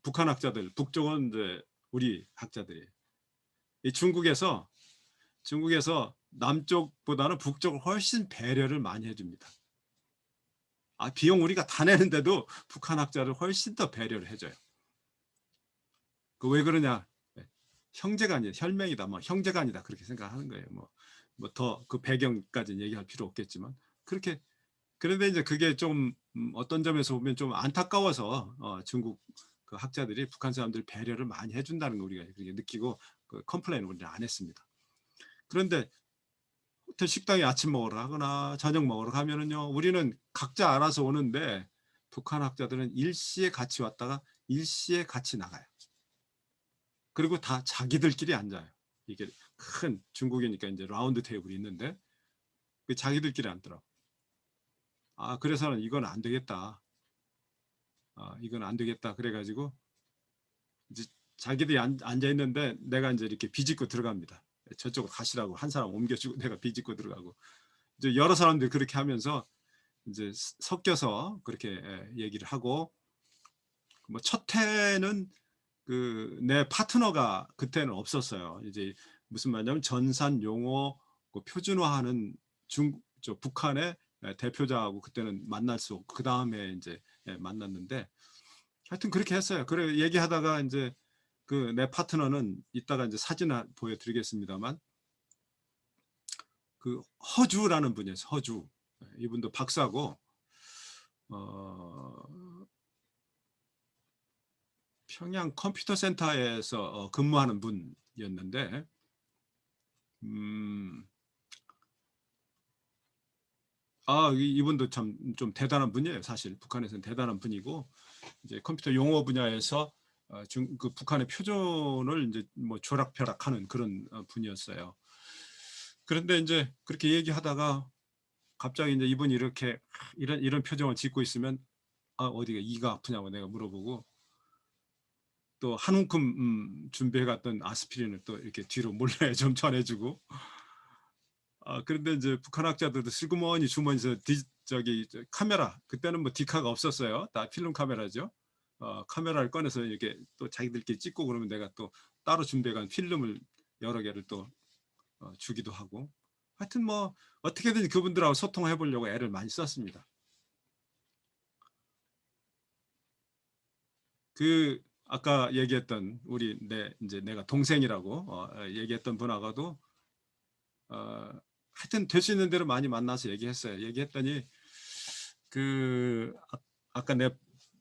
북한 학자들, 북쪽은 이제 우리 학자들이. 이 중국에서 남쪽보다는 북쪽을 훨씬 배려를 많이 해줍니다. 비용 우리가 다 내는데도 북한 학자를 훨씬 더 배려를 해줘요. 그 왜 그러냐? 형제간이 혈맹이다, 뭐 형제간이다 그렇게 생각하는 거예요. 뭐 더 그 배경까지는 얘기할 필요 없겠지만 그렇게. 그런데 이제 그게 좀 어떤 점에서 보면 좀 안타까워서 중국 그 학자들이 북한 사람들 배려를 많이 해준다는 거 우리가 그렇게 느끼고 그 컴플레인을 우리는 안 했습니다. 그런데 호텔 식당에 아침 먹으러 가거나 저녁 먹으러 가면은요, 우리는 각자 알아서 오는데 북한 학자들은 일시에 같이 왔다가 일시에 같이 나가요. 그리고 다 자기들끼리 앉아요. 이게 큰 중국이니까 이제 라운드 테이블이 있는데 그 자기들끼리 앉더라고. 그래서는 이건 안 되겠다. 이건 안 되겠다. 그래가지고 이제 자기들이 앉아 있는데 내가 이제 이렇게 비집고 들어갑니다. 저쪽으로 가시라고 한 사람 옮겨주고 내가 비집고 들어가고 이제 여러 사람들이 그렇게 하면서 이제 섞여서 그렇게 얘기를 하고 뭐 첫 해는 그 내 파트너가 그때는 없었어요. 이제 무슨 말이냐면 전산 용어 그 표준화하는 저 북한의 대표자하고 그때는 만날 수 없고 그 다음에 이제 만났는데 하여튼 그렇게 했어요. 그래 얘기하다가 이제 그 내 파트너는 이따가 이제 사진을 보여드리겠습니다만 그 허주라는 분이었어요. 허주. 이분도 박사고 평양 컴퓨터 센터에서 근무하는 분이었는데 이분도 참 좀 대단한 분이에요. 사실 북한에서는 대단한 분이고 이제 컴퓨터 용어 분야에서 그 북한의 표준을 이제 뭐 조락펴락하는 그런 분이었어요. 그런데 이제 그렇게 얘기하다가 갑자기 이제 이분이 이렇게 이런 표정을 짓고 있으면 어디가 이가 아프냐고 내가 물어보고 또 한 움큼 준비해 갔던 아스피린을 또 이렇게 뒤로 몰래 좀 전해주고 그런데 이제 북한 학자들도 슬그머니 주머니에서 저기 카메라 그때는 뭐 디카가 없었어요. 다 필름 카메라죠. 카메라를 꺼내서 이렇게 또 자기들끼리 찍고 그러면 내가 또 따로 준비해간 필름을 여러 개를 또 주기도 하고 하여튼 뭐 어떻게든 그분들하고 소통해 보려고 애를 많이 썼습니다. 그 아까 얘기했던 우리 이제 내가 동생이라고 얘기했던 분하고도 하여튼 될 수 있는 대로 많이 만나서 얘기했어요. 얘기했더니 그 아까 내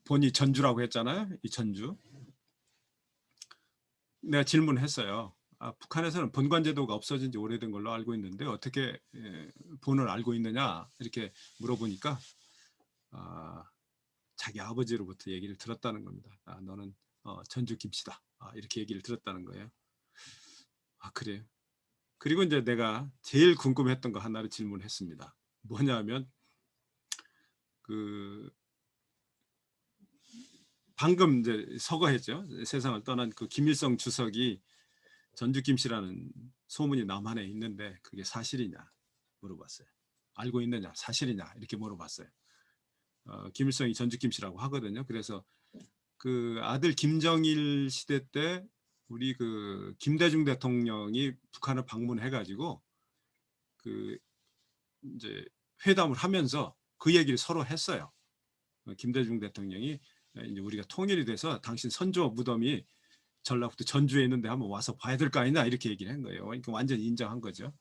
본이 전주라고 했잖아요. 이 전주. 내가 질문했어요. 북한에서는 본관제도가 없어진 지 오래된 걸로 알고 있는데 어떻게 본을 알고 있느냐 이렇게 물어보니까 자기 아버지로부터 얘기를 들었다는 겁니다. 너는 전주 김씨다. 이렇게 얘기를 들었다는 거예요. 그래요. 그리고 이제 내가 제일 궁금했던 거 하나를 질문했습니다. 뭐냐면 그 방금 이제 서거했죠. 세상을 떠난 그 김일성 주석이 전주 김씨라는 소문이 남한에 있는데 그게 사실이냐 물어봤어요. 알고 있느냐 사실이냐 이렇게 물어봤어요. 김일성이 전주 김씨라고 하거든요. 그래서 그 아들 김정일 시대 때 우리 그 김대중 대통령이 북한을 방문해가지고 그 이제 회담을 하면서 그 얘기를 서로 했어요. 김대중 대통령이 이제 우리가 통일이 돼서 당신 선조 무덤이 전라북도 전주에 있는데 한번 와서 봐야 될 거 아니냐 이렇게 얘기를 한 거예요. 그러니까 완전히 인정한 거죠.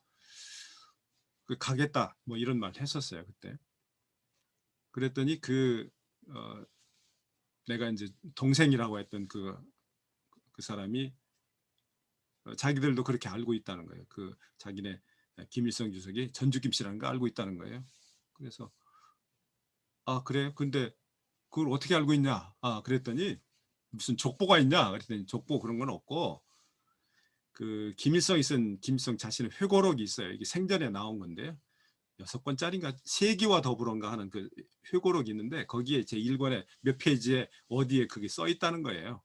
가겠다 뭐 이런 말 했었어요 그때. 그랬더니 내가 이제 동생이라고 했던 그 사람이 자기들도 그렇게 알고 있다는 거예요. 그 자기네 김일성 주석이 전주 김씨라는 거 알고 있다는 거예요. 그래서 그래요? 근데 그걸 어떻게 알고 있냐? 그랬더니 무슨 족보가 있냐? 그랬더니 족보 그런 건 없고 그 김일성이 쓴 김일성 자신의 회고록이 있어요. 이게 생전에 나온 건데요. 6권짜리인가 세기와 더불어인가 하는 그 회고록이 있는데 거기에 제 1권에 몇 페이지에 어디에 그게 써 있다는 거예요.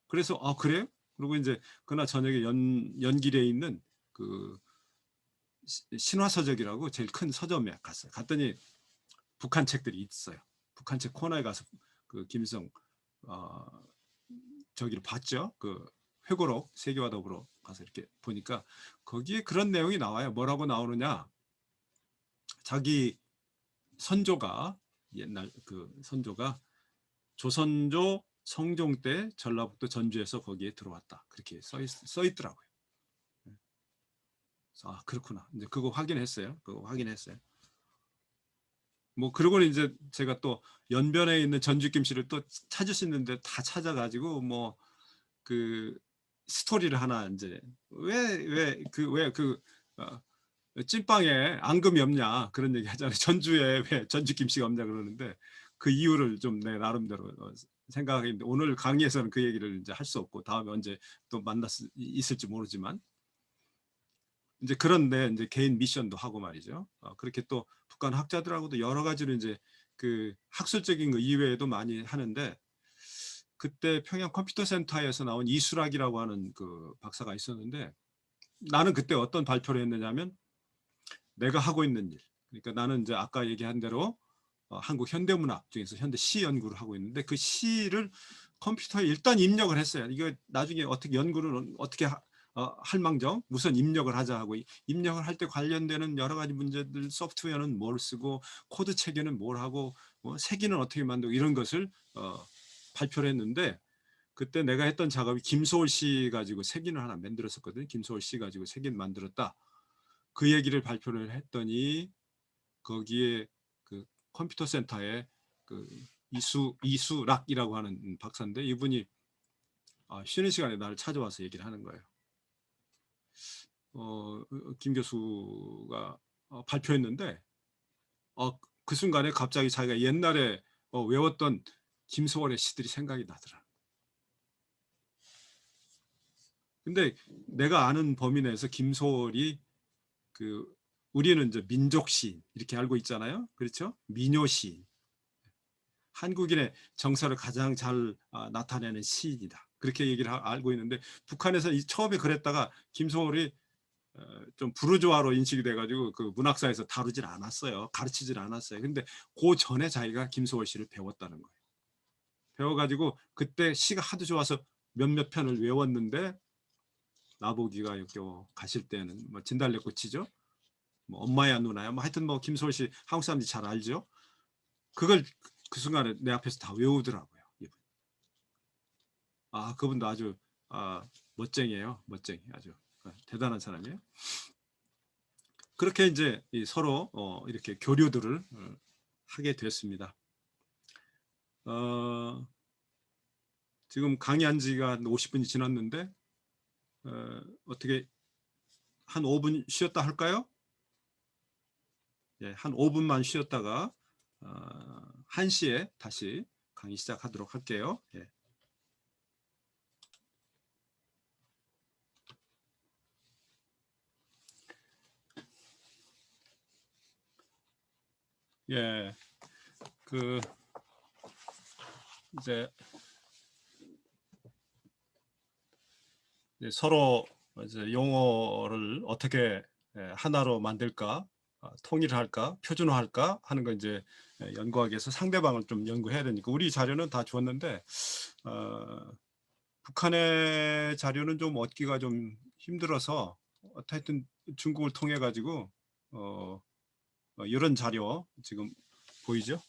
그래서 그래요? 그리고 이제 그날 저녁에 연길에 있는 그 신화서적이라고 제일 큰 서점에 갔어요. 갔더니 북한 책들이 있어요. 북한 책 코너에 가서 그 김일성 저기를 봤죠. 그 회고록 세계와 더불어 가서 이렇게 보니까 거기에 그런 내용이 나와요. 뭐라고 나오느냐? 자기 선조가 옛날 그 선조가 조선조 성종 때 전라북도 전주에서 거기에 들어왔다. 그렇게 써 있더라고요. 그렇구나. 이제 그거 확인했어요. 뭐 그러고 이제 제가 또 연변에 있는 전주김씨를 또 찾을 수 있는데 다 찾아가지고 뭐 그 스토리를 하나 이제 왜그 찐빵에 앙금이 없냐 그런 얘기 하잖아요. 전주에 왜 전주김씨가 없냐 그러는데 그 이유를 좀 내 나름대로 생각하겠는데 오늘 강의에서는 그 얘기를 이제 할 수 없고 다음에 언제 또 있을지 모르지만 이제 그런데 이제 개인 미션도 하고 말이죠. 그렇게 또 북한 학자들하고도 여러 가지로 이제 그 학술적인 거 이외에도 많이 하는데 그때 평양 컴퓨터 센터에서 나온 이수락이라고 하는 그 박사가 있었는데 나는 그때 어떤 발표를 했느냐면 내가 하고 있는 일. 그러니까 나는 이제 아까 얘기한 대로 한국 현대문학 중에서 현대 시 연구를 하고 있는데 그 시를 컴퓨터에 일단 입력을 했어요. 이거 나중에 어떻게 연구를 어떻게 할망정 무슨 입력을 하자 하고 입력을 할 때 관련되는 여러 가지 문제들 소프트웨어는 뭘 쓰고 코드 체계는 뭘 하고 뭐 세기는 어떻게 만들고 이런 것을 발표를 했는데 그때 내가 했던 작업이 김소월 씨 가지고 색인을 하나 만들었었거든요. 김소월 씨 가지고 색인 만들었다. 그 얘기를 발표를 했더니 거기에 그 컴퓨터 센터에 그 이수락이라고 하는 박사인데 이분이 쉬는 시간에 나를 찾아와서 얘기를 하는 거예요. 김 교수가 발표했는데 그 순간에 갑자기 자기가 옛날에 외웠던 김소월의 시들이 생각이 나더라. 근데 내가 아는 범위 내에서 김소월이 그 우리는 이제 민족시 이렇게 알고 있잖아요. 그렇죠? 민요시. 한국인의 정서를 가장 잘 나타내는 시인이다. 그렇게 얘기를 알고 있는데 북한에서 처음에 그랬다가 김소월이 좀 부르주아로 인식이 돼가지고 그 문학사에서 다루질 않았어요. 가르치질 않았어요. 근데 그 전에 자기가 김소월 시를 배웠다는 거예요. 배워가지고 그때 시가 하도 좋아서 몇몇 편을 외웠는데 나보기가 역겨워 가실 때는 뭐 진달래꽃이죠. 뭐 엄마야 누나야 뭐 하여튼 뭐 김소월 씨 한국 사람들이 잘 알죠. 그걸 그 순간에 내 앞에서 다 외우더라고요. 이분. 그분도 아주 멋쟁이에요. 멋쟁이 아주 대단한 사람이에요. 그렇게 이제 서로 이렇게 교류들을 하게 됐습니다. 지금 강의한 지가 50분이 지났는데 어떻게 한 5분 쉬었다 할까요? 예, 한 5분만 쉬었다가 1시에 다시 강의 시작하도록 할게요. 예. 예, 이제 서로 이제 용어를 어떻게 하나로 만들까, 통일할까, 표준화할까 하는 거 이제 연구하기 위해서 상대방을 좀 연구해야 되니까 우리 자료는 다 주었는데 북한의 자료는 좀 얻기가 좀 힘들어서 하여튼 중국을 통해 가지고 이런 자료 지금 보이죠?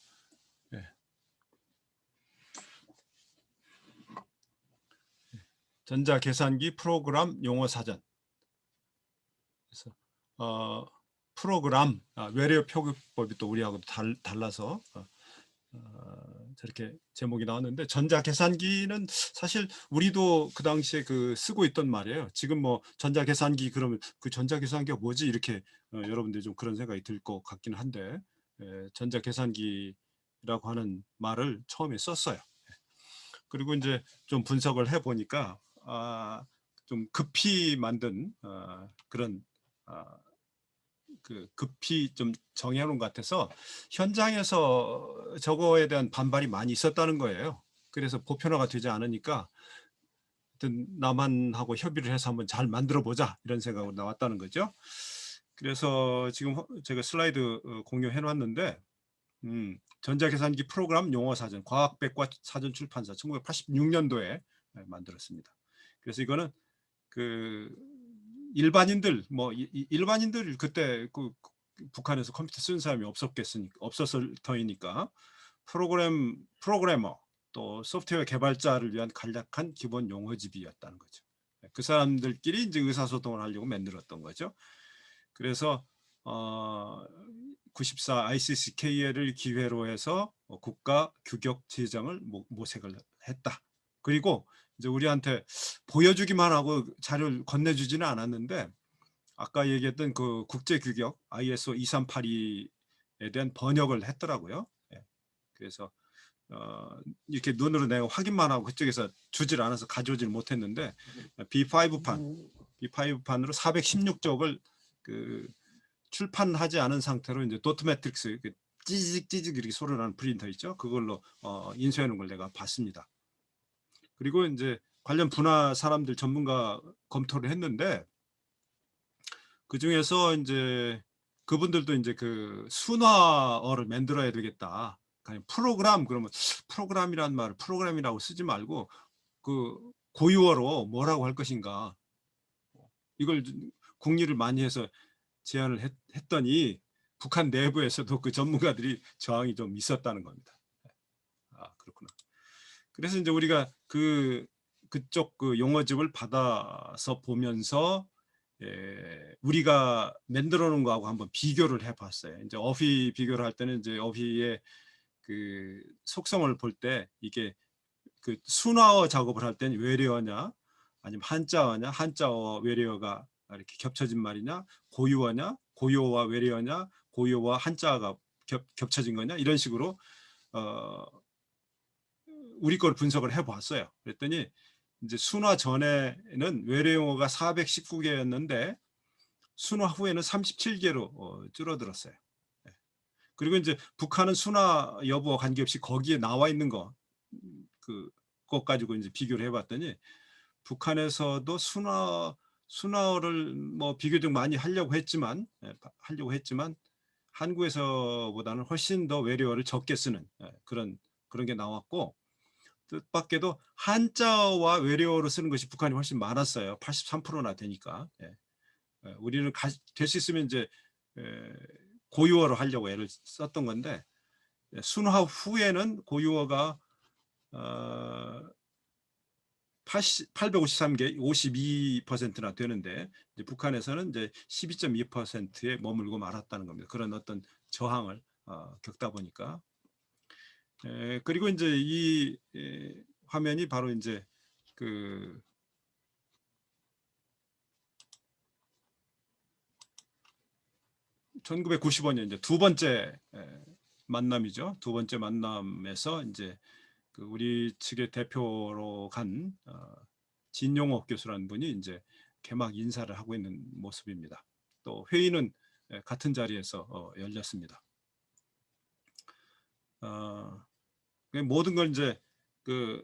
네. 전자계산기 프로그램 용어 사전. 그래서 프로그램 외래 표기법이 또 우리하고 달라서 저렇게 제목이 나왔는데 전자계산기는 사실 우리도 그 당시에 쓰고 있던 말이에요. 지금 뭐 전자계산기 그러면 그 전자계산기가 뭐지 이렇게 여러분들이 좀 그런 생각이 들 것 같긴 한데 전자계산기라고 하는 말을 처음에 썼어요. 그리고 이제 좀 분석을 해보니까 좀 급히 만든 그런 급히 좀 정해놓은 것 같아서 현장에서 저거에 대한 반발이 많이 있었다는 거예요. 그래서 보편화가 되지 않으니까 하여튼 남한하고 협의를 해서 한번 잘 만들어 보자 이런 생각으로 나왔다는 거죠. 그래서 지금 제가 슬라이드 공유해 놨는데 전자계산기 프로그램 용어사전 과학백과 사전 출판사 1986년도에 만들었습니다. 그래서 이거는 그 일반인들 일반인들 그때 북한에서 컴퓨터 쓰는 사람이 없었을 터이니까 프로그래머 또 소프트웨어 개발자를 위한 간략한 기본 용어집이었다는 거죠. 그 사람들끼리 이제 의사소통을 하려고 만들었던 거죠. 그래서 94 ICCKL을 기회로 해서 국가 규격 제정을 모색을 했다. 그리고 이제 우리한테 보여주기만 하고 자료를 건네주지는 않았는데 아까 얘기했던 그 국제 규격 ISO 2382에 대한 번역을 했더라고요. 그래서 이렇게 눈으로 내가 확인만 하고 그쪽에서 주질 않아서 가져오질 못했는데 B5판으로 416쪽을 출판하지 않은 상태로 이제 도트 매트릭스 찌직 이렇게 소리 나는 프린터 있죠. 그걸로 인쇄해 놓은 걸 내가 봤습니다. 그리고 이제 관련 분야 사람들 전문가 검토를 했는데 그 중에서 이제 그분들도 이제 그 순화어를 만들어야 되겠다. 프로그램 그러면 프로그램이라는 말을 프로그램이라고 쓰지 말고 그 고유어로 뭐라고 할 것인가 이걸 궁리를 많이 해서 제안을 했더니 북한 내부에서도 그 전문가들이 저항이 좀 있었다는 겁니다. 아 그렇구나. 그래서 이제 우리가 그쪽 그 용어집을 받아서 보면서 우리가 만들어 놓은 거하고 한번 비교를 해봤어요. 이제 어휘 비교를 할 때는 이제 어휘의 그 속성을 볼 때 이게 그 순화어 작업을 할 때는 외래어냐 아니면 한자어냐 한자어 외래어가 이렇게 겹쳐진 말이냐 고유어냐 고유어와 외래어냐 고유어와 한자어가 겹쳐진 거냐 이런 식으로 우리 걸 분석을 해봤어요. 그랬더니 이제 순화 전에는 외래용어가 419개였는데 순화 후에는 37개로 줄어들었어요. 그리고 이제 북한은 순화 여부와 관계없이 거기에 나와 있는 그것 가지고 이제 비교를 해봤더니 북한에서도 순화어를 뭐 비교적 많이 하려고 했지만 한국에서보다는 훨씬 더 외래어를 적게 쓰는 그런 게 나왔고 뜻밖에도 한자어와 외래어로 쓰는 것이 북한이 훨씬 많았어요. 83%나 되니까. 우리는 될 수 있으면 이제 고유어로 하려고 애를 썼던 건데 순화 후에는 고유어가 853개 52%나 되는데 이제 북한에서는 이제 12.2%에 머물고 말았다는 겁니다. 그런 어떤 저항을 겪다 보니까 그리고 이제 이 화면이 바로 이제 그 1995년 이제 두 번째 만남이죠. 두 번째 만남에서 이제 그 우리 측의 대표로 간 진용옥 교수라는 분이 이제 개막 인사를 하고 있는 모습입니다. 또 회의는 같은 자리에서 열렸습니다. 모든 걸 이제 그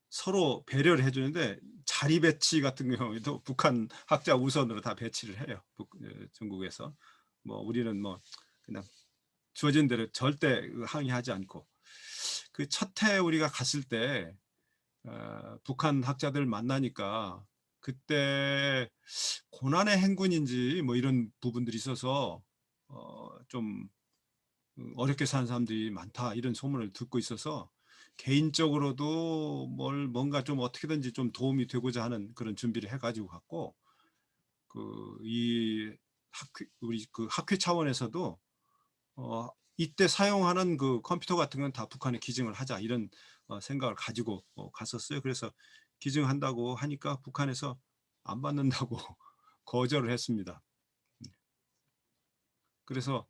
서로 배려를 해주는데 자리 배치 같은 경우에도 북한 학자 우선으로 다 배치를 해요. 중국에서 뭐 우리는 뭐 그냥 주어진 대로 절대 항의하지 않고 그 첫 해 우리가 갔을 때 북한 학자들 만나니까 그때 고난의 행군인지 뭐 이런 부분들이 있어서 좀 어렵게 사는 사람들이 많다 이런 소문을 듣고 있어서 개인적으로도 뭔가 좀 어떻게든지 좀 도움이 되고자 하는 그런 준비를 해가지고 갔고 우리 그 학회 차원에서도 이때 사용하는 그 컴퓨터 같은 건 다 북한에 기증을 하자 이런 생각을 가지고 갔었어요. 그래서 기증한다고 하니까 북한에서 안 받는다고 거절을 했습니다. 그래서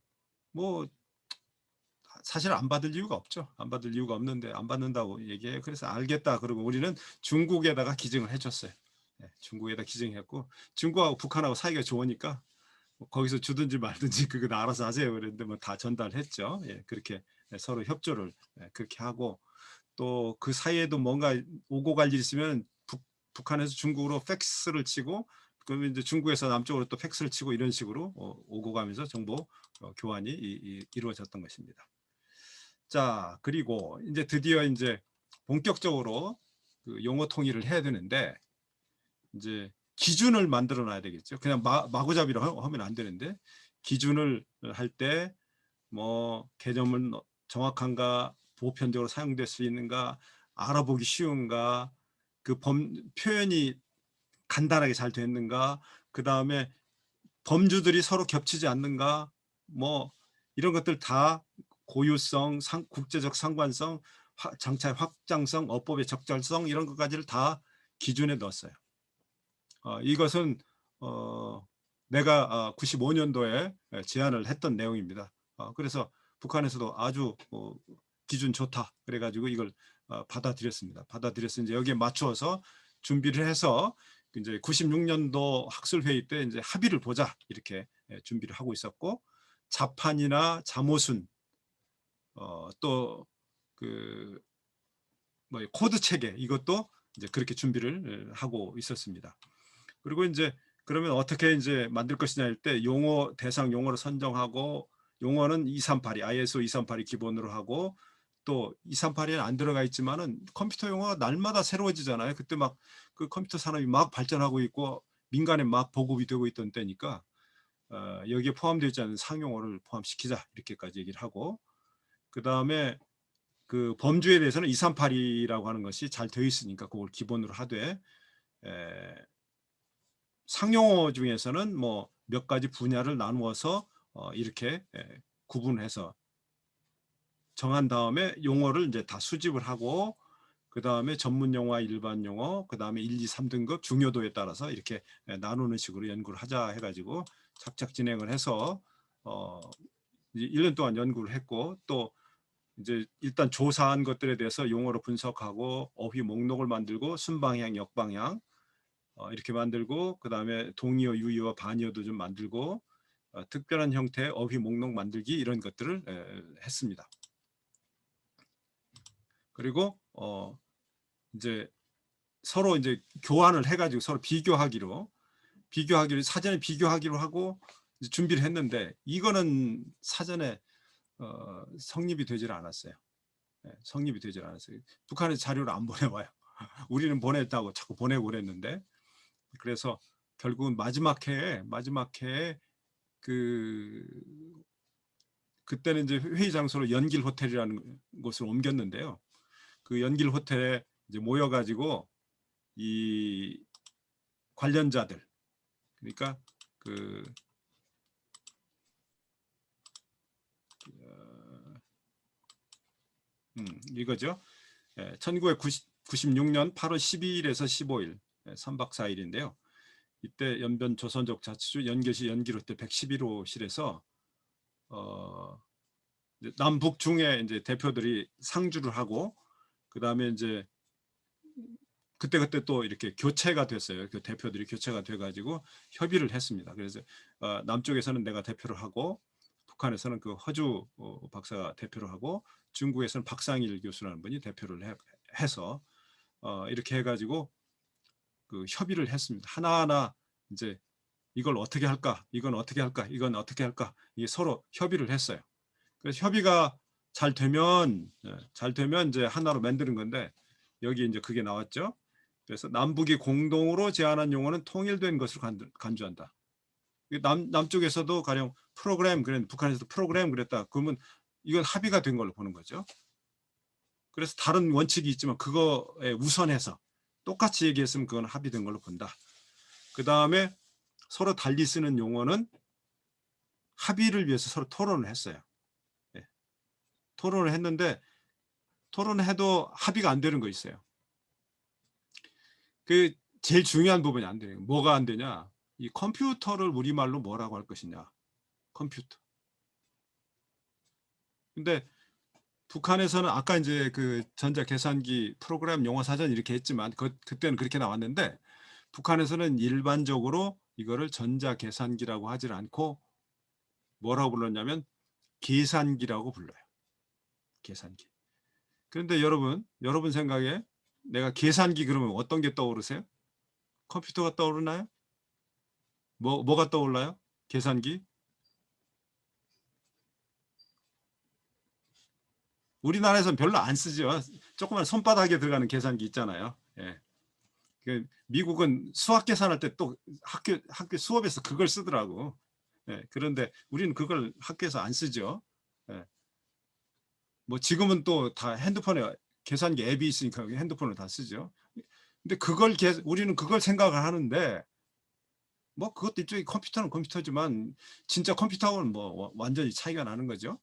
뭐 사실 안 받을 이유가 없죠. 안 받을 이유가 없는데 안 받는다고 얘기해요. 그래서 알겠다. 그러고 우리는 중국에다가 기증을 해줬어요. 중국에다 기증했고 중국하고 북한하고 사이가 좋으니까 거기서 주든지 말든지 그거 알아서 하세요. 그랬는데 뭐 다 전달했죠. 예, 그렇게 서로 협조를 그렇게 하고 또 그 사이에도 뭔가 오고 갈 일 있으면 북한에서 중국으로 팩스를 치고 그러면 이제 중국에서 남쪽으로 또 팩스를 치고 이런 식으로 오고 가면서 정보 교환이 이루어졌던 것입니다. 자, 그리고 이제 드디어 이제 본격적으로 그 용어 통일을 해야 되는데 이제 기준을 만들어 놔야 되겠죠. 그냥 마구잡이로 하면 안 되는데 기준을 할 때 뭐 개념은 정확한가, 보편적으로 사용될 수 있는가, 알아보기 쉬운가, 그 표현이 간단하게 잘 됐는가, 그 다음에 범주들이 서로 겹치지 않는가, 뭐 이런 것들 다 고유성, 국제적 상관성, 장차의 확장성, 어법의 적절성 이런 것까지를 다 기준에 넣었어요. 이것은 내가 95년도에 제안을 했던 내용입니다. 그래서 북한에서도 아주 기준 좋다 그래가지고 이걸 받아들였습니다. 받아들여서 이제 여기에 맞추어서 준비를 해서 이제 96년도 학술회의 때 이제 합의를 보자 이렇게 준비를 하고 있었고 자판이나 자모순 또 그 뭐 코드 체계 이것도 이제 그렇게 준비를 하고 있었습니다. 그리고 이제 그러면 어떻게 이제 만들 것이냐 할 때 용어 대상 용어를 선정하고 용어는 238이 ISO 238이 기본으로 하고 또 238에는 안 들어가 있지만은 컴퓨터 용어가 날마다 새로워지잖아요. 그때 막 그 컴퓨터 산업이 막 발전하고 있고 민간에 막 보급이 되고 있던 때니까 여기에 포함되어 있지 않은 상용어를 포함시키자 이렇게까지 얘기를 하고 그 다음에 그 범주에 대해서는 238이라고 하는 것이 잘 되어 있으니까 그걸 기본으로 하되 상용어 중에서는 뭐 몇 가지 분야를 나누어서 이렇게 구분해서 정한 다음에 용어를 이제 다 수집을 하고 그 다음에 전문 용어와 일반 용어, 그 다음에 1, 2, 3등급 중요도에 따라서 이렇게 나누는 식으로 연구를 하자 해가지고 착착 진행을 해서 이제 1년 동안 연구를 했고 또 이제 일단 조사한 것들에 대해서 용어로 분석하고 어휘 목록을 만들고 순방향, 역방향 이렇게 만들고 그 다음에 동의어, 유의어, 반의어도 좀 만들고 특별한 형태의 어휘 목록 만들기 이런 것들을 했습니다. 그리고 이제 서로 이제 교환을 해가지고 서로 비교하기로 사전에 비교하기로 하고 준비를 했는데 이거는 사전에 성립이 되질 않았어요. 성립이 되질 않았어요. 북한에서 자료를 안 보내와요. 우리는 보냈다고 자꾸 보내고 그랬는데 그래서 결국은 마지막 해에 그때는 이제 회의 장소로 연길 호텔이라는 곳을 옮겼는데요. 그 연길 호텔에 이제 모여가지고 이 관련자들 그러니까 이거죠. 1996년 8월 12일에서 15일 3박 4일인데요. 이때 연변 조선족 자치주 연결시 연길호텔 111호실에서 남북 중에 이제 대표들이 상주를 하고 그 다음에 이제 그때 또 이렇게 교체가 됐어요. 그 대표들이 교체가 돼가지고 협의를 했습니다. 그래서 남쪽에서는 내가 대표를 하고 북한에서는 그 허주 박사가 대표를 하고 중국에서는 박상일 교수라는 분이 대표를 해서 이렇게 해가지고 그 협의를 했습니다. 하나하나 이제 이걸 어떻게 할까? 이건 어떻게 할까? 이건 어떻게 할까? 이게 서로 협의를 했어요. 그래서 협의가 잘 되면 이제 하나로 만드는 건데 여기 이제 그게 나왔죠. 그래서 남북이 공동으로 제안한 용어는 통일된 것으로 간주한다. 남쪽에서도 가령 프로그램 그랬 북한에서도 프로그램 그랬다. 그러면 이건 합의가 된 걸로 보는 거죠. 그래서 다른 원칙이 있지만 그거에 우선해서 똑같이 얘기했으면 그건 합의된 걸로 본다. 그 다음에 서로 달리 쓰는 용어는 합의를 위해서 서로 토론을 했어요. 네. 토론을 했는데 토론해도 합의가 안 되는 거 있어요. 그 제일 중요한 부분이 안 되는 뭐가 안 되냐? 이 컴퓨터를 우리말로 뭐라고 할 것이냐? 컴퓨터. 근데 북한에서는 아까 이제 그 전자계산기 프로그램 용어 사전 이렇게 했지만 그때는 그렇게 나왔는데 북한에서는 일반적으로 이거를 전자계산기라고 하질 않고 뭐라고 불렀냐면 계산기라고 불러요. 계산기. 그런데 여러분 생각에 내가 계산기 그러면 어떤 게 떠오르세요? 컴퓨터가 떠오르나요? 뭐가 떠올라요? 계산기? 우리나라에서는 별로 안 쓰죠. 조그만 손바닥에 들어가는 계산기 있잖아요. 예. 미국은 수학 계산할 때 또 학교 수업에서 그걸 쓰더라고. 예. 그런데 우리는 그걸 학교에서 안 쓰죠. 예. 뭐 지금은 또 다 핸드폰에 계산기 앱이 있으니까 핸드폰을 다 쓰죠. 근데 우리는 그걸 생각을 하는데 뭐 그것도 일종의 컴퓨터는 컴퓨터지만 진짜 컴퓨터하고는 뭐 완전히 차이가 나는 거죠.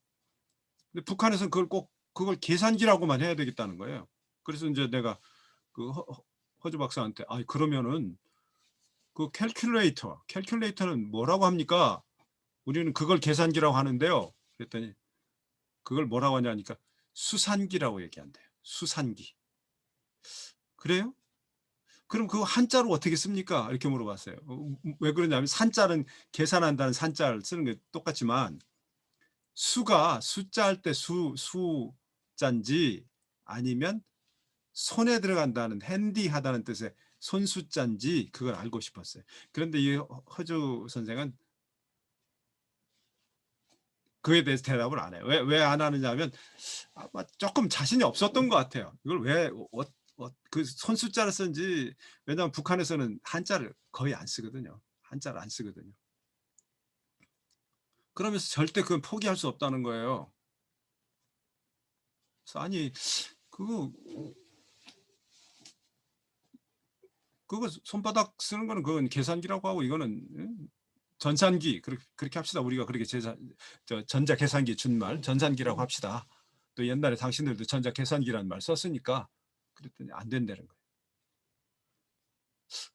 근데 북한에서는 그걸 계산기라고만 해야 되겠다는 거예요. 그래서 이제 내가 그 허주 박사한테 그러면은 그 캘큘레이터는 뭐라고 합니까? 우리는 그걸 계산기라고 하는데요. 그랬더니 그걸 뭐라고 하냐니까 수산기라고 얘기한대요. 수산기. 그래요? 그럼 그거 한자로 어떻게 씁니까? 이렇게 물어봤어요. 왜 그러냐면 산자는 계산한다는 산자를 쓰는 게 똑같지만 수가 숫자 할 때 수자인지 아니면 손에 들어간다는 핸디하다는 뜻의 손수자인지 그걸 알고 싶었어요. 그런데 이 허주 선생은 그에 대해서 대답을 안 해요. 왜 안 하느냐 하면 아마 조금 자신이 없었던 것 같아요. 이걸 그 손수자를 쓴지, 왜냐하면 북한에서는 한자를 거의 안 쓰거든요. 한자를 안 쓰거든요. 그러면서 절대 그건 포기할 수 없다는 거예요. 그래서 아니 그거 손바닥 쓰는 거는 그건 계산기라고 하고 이거는 전산기 그렇게 합시다. 우리가 그렇게 전자 계산기 준말 전산기라고 합시다. 또 옛날에 당신들도 전자 계산기라는 말 썼으니까 그랬더니 안 된다는 거예요.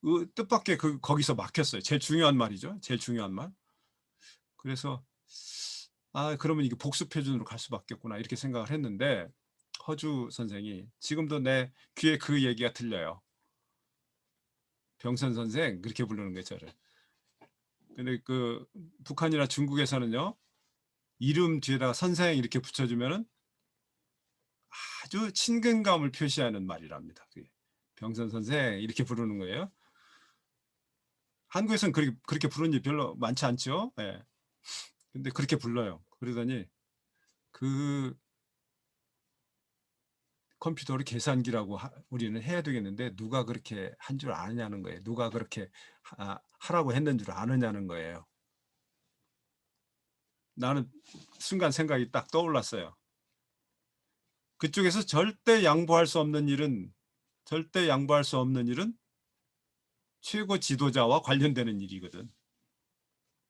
그 뜻밖의 거기서 막혔어요. 제일 중요한 말이죠. 제일 중요한 말. 그래서 그러면 이게 복수 표준으로 갈 수밖에 없구나 이렇게 생각을 했는데 허주 선생이 지금도 내 귀에 그 얘기가 들려요. 병선 선생 그렇게 부르는 거예요, 저를. 근데 그 북한이나 중국에서는요. 이름 뒤에다가 선생 이렇게 붙여주면은 아주 친근감을 표시하는 말이랍니다. 병선 선생 이렇게 부르는 거예요. 한국에서는 그렇게 부르는 일 별로 많지 않죠. 예. 근데 그렇게 불러요. 그러더니 그 컴퓨터를 계산기라고 우리는 해야 되겠는데 누가 그렇게 한 줄 아느냐는 거예요. 누가 그렇게 하라고 했는 줄 아느냐는 거예요. 나는 순간 생각이 딱 떠올랐어요. 그쪽에서 절대 양보할 수 없는 일은 최고 지도자와 관련되는 일이거든.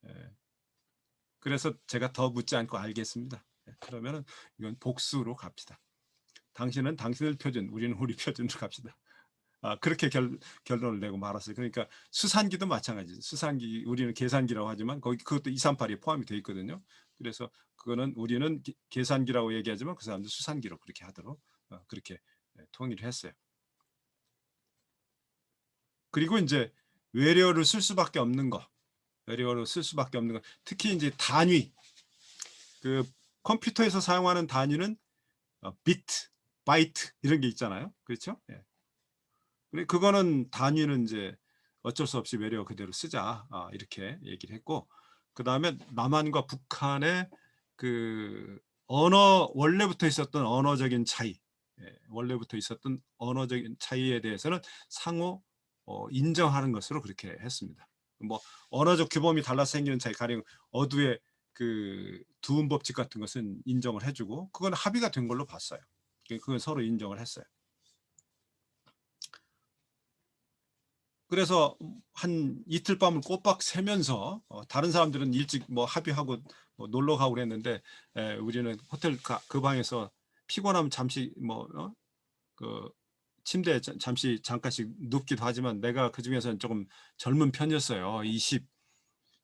예. 그래서 제가 더 묻지 않고 알겠습니다. 그러면은 이건 복수로 갑시다. 당신은 당신의 표준, 우리는 우리 표준으로 갑시다. 그렇게 결론을 내고 말았어요. 그러니까 수산기도 마찬가지죠. 수산기 우리는 계산기라고 하지만 그것도 238이 포함이 되어 있거든요. 그래서 그거는 우리는 계산기라고 얘기하지만 그 사람들 수산기로 그렇게 하도록 그렇게 통일을 했어요. 그리고 이제 외래어를 쓸 수밖에 없는 거. 특히 이제 단위. 그 컴퓨터에서 사용하는 단위는 비트, 바이트 이런 게 있잖아요. 그렇죠? 예. 그거는 단위는 이제 어쩔 수 없이 외래어 그대로 쓰자 이렇게 얘기를 했고, 그 다음에 남한과 북한의 그 원래부터 있었던 언어적인 차이, 원래부터 있었던 언어적인 차이에 대해서는 상호 인정하는 것으로 그렇게 했습니다. 뭐 언어적 규범이 달라서 생기는 차이, 가령 어두의 그 두음 법칙 같은 것은 인정을 해주고 그건 합의가 된 걸로 봤어요. 그건 서로 인정을 했어요. 그래서 한 이틀 밤을 꼬박 새면서 다른 사람들은 일찍 뭐 합의하고 뭐 놀러 가고 그랬는데 우리는 호텔 그 방에서 피곤하면 잠시 그 침대에 잠시 잠깐씩 눕기도 하지만 내가 그 중에서는 조금 젊은 편이었어요.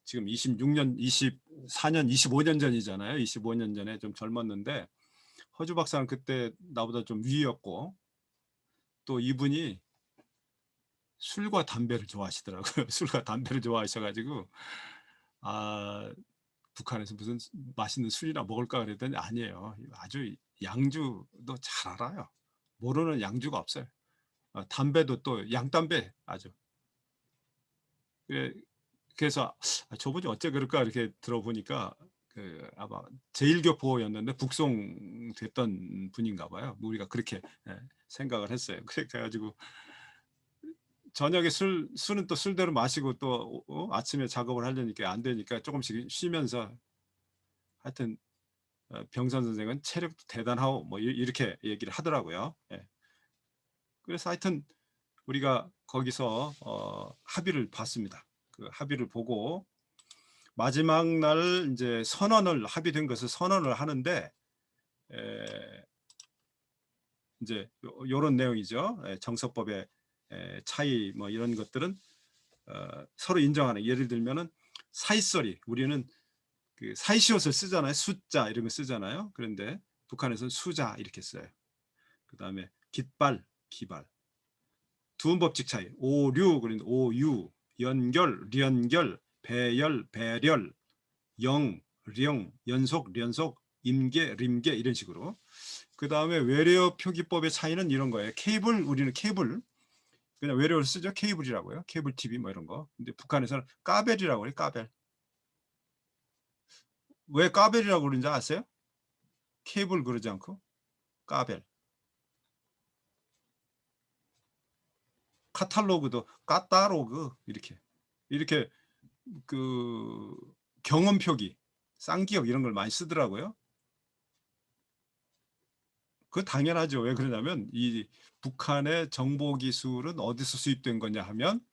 지금 26년, 24년, 25년 전이잖아요. 25년 전에 좀 젊었는데 허주 박사는 그때 나보다 좀 위였고 또 이분이 술과 담배를 좋아하시더라고요. 술과 담배를 좋아하셔가지고 아 북한에서 무슨 맛있는 술이나 먹을까 그랬더니 아니에요. 아주 양주도 잘 알아요. 모르는 양주가 없어요. 담배도 또 양담배 아주. 예, 그래서 저분이 어째 그럴까 이렇게 들어보니까 아마 제1교포였는데 북송됐던 분인가 봐요. 우리가 그렇게 생각을 했어요. 그래가지고 저녁에 술은 또 술대로 마시고 또 아침에 작업을 하려니까 안 되니까 조금씩 쉬면서 하여튼 병선 선생은 체력도 대단하고 뭐 이렇게 얘기를 하더라고요. 예. 그래서 하여튼 우리가 거기서 합의를 봤습니다. 그 합의를 보고 마지막 날 이제 선언을 합의된 것을 선언을 하는데 이제 요런 내용이죠. 정서법의 차이 뭐 이런 것들은 서로 인정하는, 예를 들면은 사이설이, 우리는 그 사이시옷을 쓰잖아요. 숫자 이런 거 쓰잖아요. 그런데 북한에서는 수자 이렇게 써요. 그 다음에 깃발, 기발. 두음법칙 차이. 오류, 그런데 오유, 연결, 련결, 배열, 배렬, 영, 령, 연속, 련속, 임계, 림계 이런 식으로. 그 다음에 외래어 표기법의 차이는 이런 거예요. 케이블, 우리는 케이블. 그냥 외래어를 쓰죠. 케이블이라고요. 케이블 TV 뭐 이런 거. 근데 북한에서는 까벨이라고 해요. 까벨. 왜 까벨이라고 그러는지 아세요? 케이블 그러지 않고 까벨. 카탈로그도 까따로그 이렇게 그 경험 표기, 쌍기역 이런 걸 많이 쓰더라고요. 그 당연하죠. 왜 그러냐면 이 북한의 정보 기술은 어디서 수입된 거냐 하면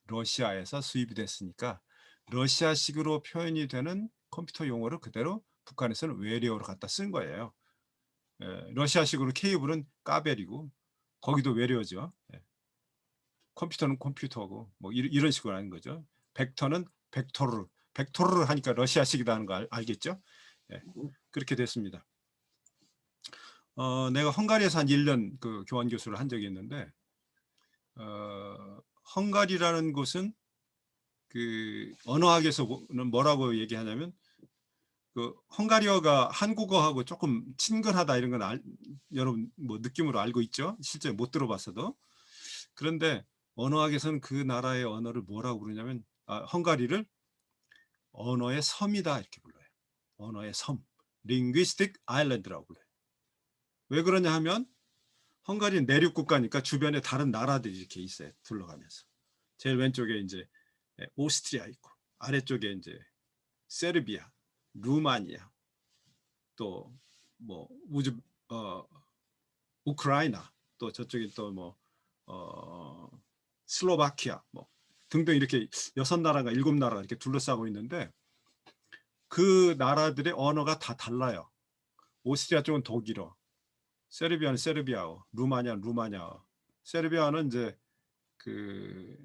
러시아에서 수입이 됐으니까 러시아식으로 표현이 되는 컴퓨터 용어를 그대로 북한에서는 외래어로 갖다 쓴 거예요. 러시아식으로 케이블은 까벨이고 거기도 외래어죠. 컴퓨터는 컴퓨터고 뭐 이런 식으로 하는 거죠. 벡터는 벡토르, 벡토르 하니까 러시아식이라는 거 알겠죠? 그렇게 됐습니다. 내가 헝가리에서 한 1년 그 교환 교수를 한 적이 있는데 헝가리라는 곳은 그 언어학에서는 뭐라고 얘기하냐면 그 헝가리어가 한국어하고 조금 친근하다 이런 건 여러분 뭐 느낌으로 알고 있죠? 실제 못 들어봤어도. 그런데 언어학에서는 그 나라의 언어를 뭐라고 부르냐면 헝가리를 언어의 섬이다 이렇게 불러요. 언어의 섬, linguistic island라고 불러요. 왜 그러냐 하면 헝가리는 내륙 국가니까 주변에 다른 나라들이 이렇게 있어요. 둘러가면서. 제일 왼쪽에 이제 오스트리아 있고 아래쪽에 이제 세르비아, 루마니아, 또 뭐 우크라이나, 또 저쪽에 또 뭐 슬로바키아 뭐 등등 이렇게 6나라가 7나라가 이렇게 둘러싸고 있는데 그 나라들의 언어가 다 달라요. 오스트리아 쪽은 독일어, 세르비아는 세르비아어, 루마니아는 루마니아어. 세르비아는 이제 그,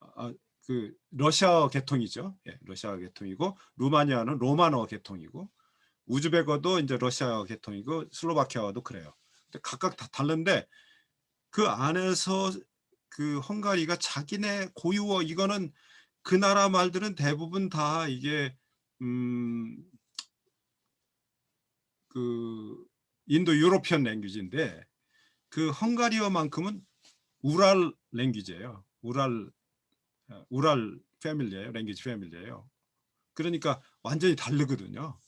어, 그 러시아 계통이죠. 러시아 계통이고 루마니아는 로마너 계통이고 우즈베거도 이제 러시아 계통이고 슬로바키아도 그래요. 근데 각각 다 다른데 그 안에서 그 헝가리가 자기네 고유어 이거는 그 나라 말들은 대부분 다 이게 그 인도 유로피언 랭귀지인데 그 헝가리어만큼은 우랄 랭귀지예요. 우랄 패밀리예요. 랭귀지 패밀리예요. 그러니까 완전히 다르거든요.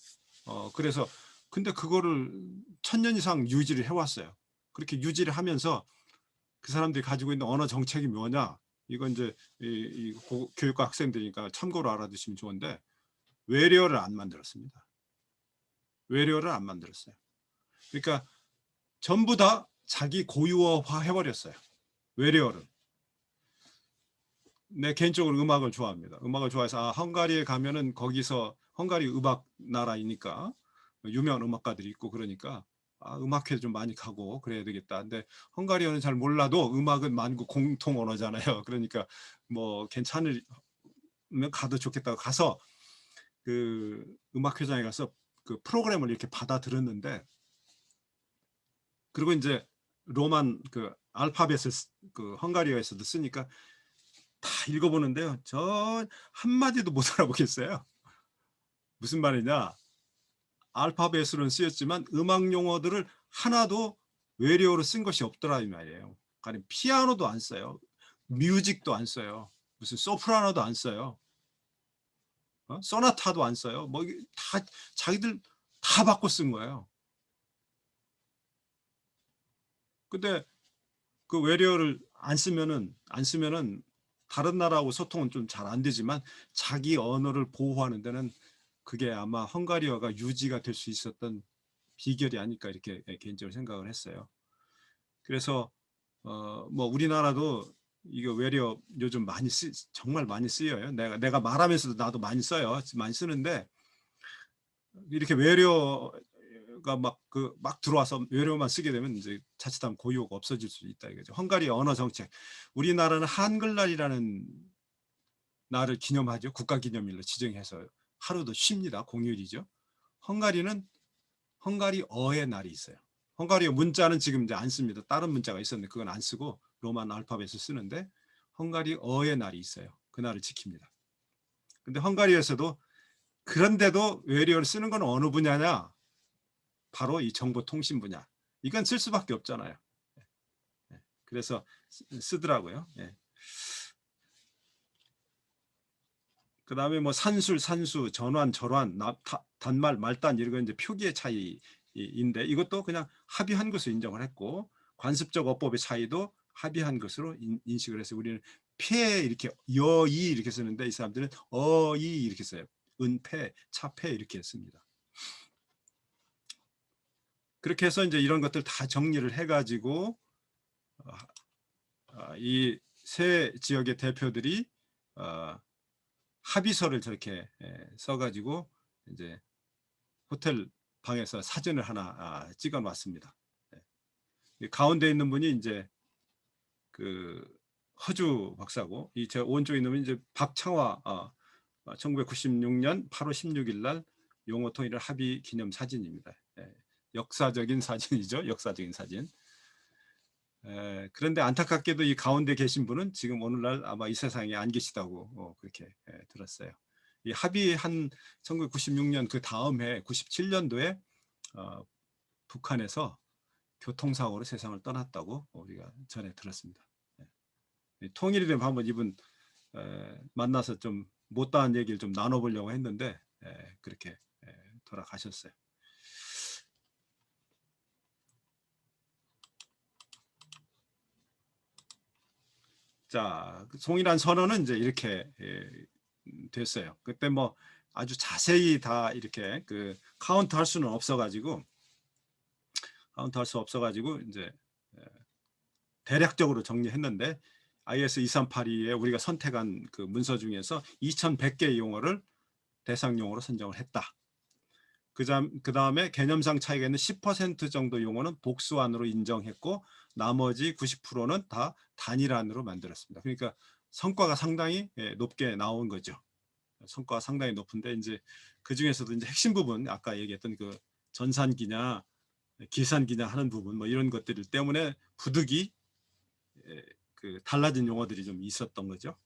그래서 근데 그거를 1000년 이상 유지를 해왔어요. 그렇게 유지를 하면서 그 사람들이 가지고 있는 언어 정책이 뭐냐? 이건 이제 교육과 학생들이니까 참고로 알아두시면 좋은데 외래어를 안 만들었습니다. 외래어를 안 만들었어요. 그러니까 전부 다 자기 고유어화 해버렸어요. 외래어를. 내 개인적으로 음악을 좋아합니다. 음악을 좋아해서 헝가리에 가면은 거기서 헝가리 음악 나라이니까 유명한 음악가들이 있고 그러니까 음악회도 좀 많이 가고 그래야 되겠다. 근데 헝가리어는 잘 몰라도 음악은 만국 공통 언어잖아요. 그러니까 뭐 괜찮으면 가도 좋겠다고 가서 그 음악회장에 가서 그 프로그램을 이렇게 받아 들었는데 그리고 이제 로만 그 알파벳을 그 헝가리어에서도 쓰니까 다 읽어보는데요. 저 한마디도 못 알아보겠어요. 무슨 말이냐? 알파벳으로는 쓰였지만 음악 용어들을 하나도 외래어로 쓴 것이 없더라 이 말이에요. 그러니까 피아노도 안 써요. 뮤직도 안 써요. 무슨 소프라노도 안 써요. 소나타도 안 써요. 뭐 다 자기들 다 바꿔 쓴 거예요. 근데 그 외래어를 안 쓰면은 다른 나라하고 소통은 좀 잘 안 되지만 자기 언어를 보호하는 데는 그게 아마 헝가리어가 유지가 될 수 있었던 비결이 아닐까 이렇게 개인적으로 생각을 했어요. 그래서 뭐 우리나라도 이거 외래어 요즘 정말 많이 쓰여요. 내가 말하면서도 나도 많이 써요. 많이 쓰는데 이렇게 외래어가 막 들어와서 외래어만 쓰게 되면 이제 자칫하면 고유가 없어질 수 있다 이거죠. 헝가리 언어 정책. 우리나라는 한글날이라는 날을 기념하죠. 국가기념일로 지정해서 하루도 쉽니다. 공휴일이죠. 헝가리는 헝가리어의 날이 있어요. 헝가리어 문자는 지금 이제 안 씁니다. 다른 문자가 있었는데 그건 안 쓰고 로만 알파벳을 쓰는데 헝가리어의 날이 있어요. 그 날을 지킵니다. 근데 헝가리에서도 그런데도 외래어를 쓰는 건 어느 분야냐? 바로 이 정보통신 분야. 이건 쓸 수밖에 없잖아요. 그래서 쓰더라고요. 그 다음에 뭐 산술, 산수, 전환, 절환, 단말, 말단 이런 건 이제 표기의 차이인데 이것도 그냥 합의한 것으로 인정을 했고 관습적 어법의 차이도 합의한 것으로 인식을 해서 우리는 폐 이렇게 여이 이렇게 쓰는데 이 사람들은 어이 이렇게 써요. 은폐, 차폐 이렇게 씁니다. 그렇게 해서 이제 이런 것들 다 정리를 해가지고 이 세 지역의 대표들이 합의서를 저렇게 써가지고 이제 호텔 방에서 사진을 하나 찍어 놨습니다. 가운데 있는 분이 이제 그 허주 박사고 이 제 오른쪽에 있는 분이 이제 박창화 1996년 8월 16일 날 용어 통일을 합의 기념 사진입니다. 역사적인 사진이죠. 역사적인 사진. 그런데 안타깝게도 이 가운데 계신 분은 지금 오늘날 아마 이 세상에 안 계시다고 그렇게 들었어요. 이 합의한 1996년 그 다음 해 97년도에 북한에서 교통사고로 세상을 떠났다고 우리가 전에 들었습니다. 통일이 되면 한번 이분 만나서 좀 못다한 얘기를 좀 나눠보려고 했는데 그렇게 돌아가셨어요. 자, 송일한 선언은 이제 이렇게 됐어요. 그때 뭐 아주 자세히 다 이렇게 그 카운트 할 수는 없어가지고 이제 대략적으로 정리했는데 IS 2382에 우리가 선택한 그 문서 중에서 2100개의 용어를 대상 용어로 선정을 했다. 그 다음에 개념상 차이가 있는 10% 정도 용어는 복수안으로 인정했고 나머지 90%는 다 단일안으로 만들었습니다. 그러니까 성과가 상당히 높게 나온 거죠. 성과가 상당히 높은데 이제 그 중에서도 이제 핵심 부분 아까 얘기했던 그 전산기냐 기산기냐 하는 부분 뭐 이런 것들 때문에 부득이 그 달라진 용어들이 좀 있었던 거죠.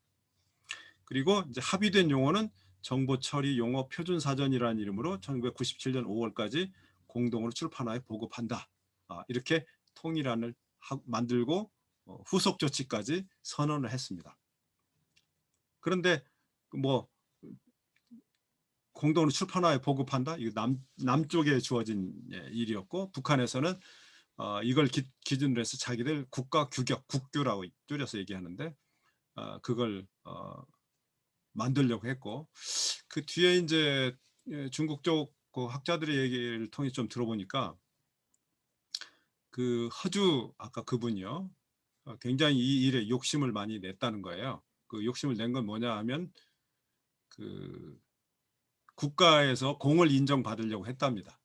그리고 이제 합의된 용어는 정보처리 용어 표준사전이라는 이름으로 1997년 5월까지 공동으로 출판하여 보급한다. 이렇게 통일안을 만들고 후속 조치까지 선언을 했습니다. 그런데 뭐 공동으로 출판하여 보급한다? 이거 남쪽에 주어진 일이었고 북한에서는 이걸 기준으로 해서 자기들 국가 규격, 국규라고 줄여서 얘기하는데 그걸 만들려고 했고 그 뒤에 이제 중국 쪽 그 학자들의 얘기를 통해 좀 들어보니까 그 허주 아까 그분이요 굉장히 이 일에 욕심을 많이 냈다는 거예요. 그 욕심을 낸 건 뭐냐 하면 그 국가에서 공을 인정받으려고 했답니다.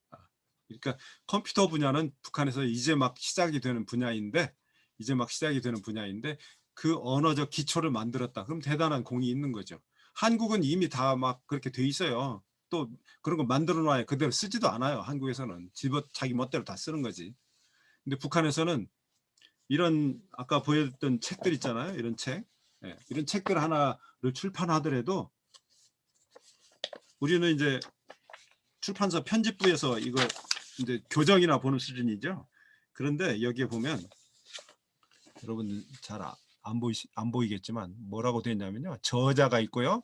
그러니까 컴퓨터 분야는 북한에서 이제 막 시작이 되는 분야인데 그 언어적 기초를 만들었다. 그럼 대단한 공이 있는 거죠. 한국은 이미 다 막 그렇게 돼 있어요. 또 그런 거 만들어 놔야 그대로 쓰지도 않아요. 한국에서는 자기 멋대로 다 쓰는 거지. 근데 북한에서는 이런 아까 보여줬던 책들 있잖아요. 이런 책. 예, 이런 책들 하나를 출판하더라도 우리는 이제 출판사 편집부에서 이거 이제 교정이나 보는 수준이죠. 그런데 여기에 보면 여러분 잘 안 보이겠지만 뭐라고 되어 있냐면요. 저자가 있고요.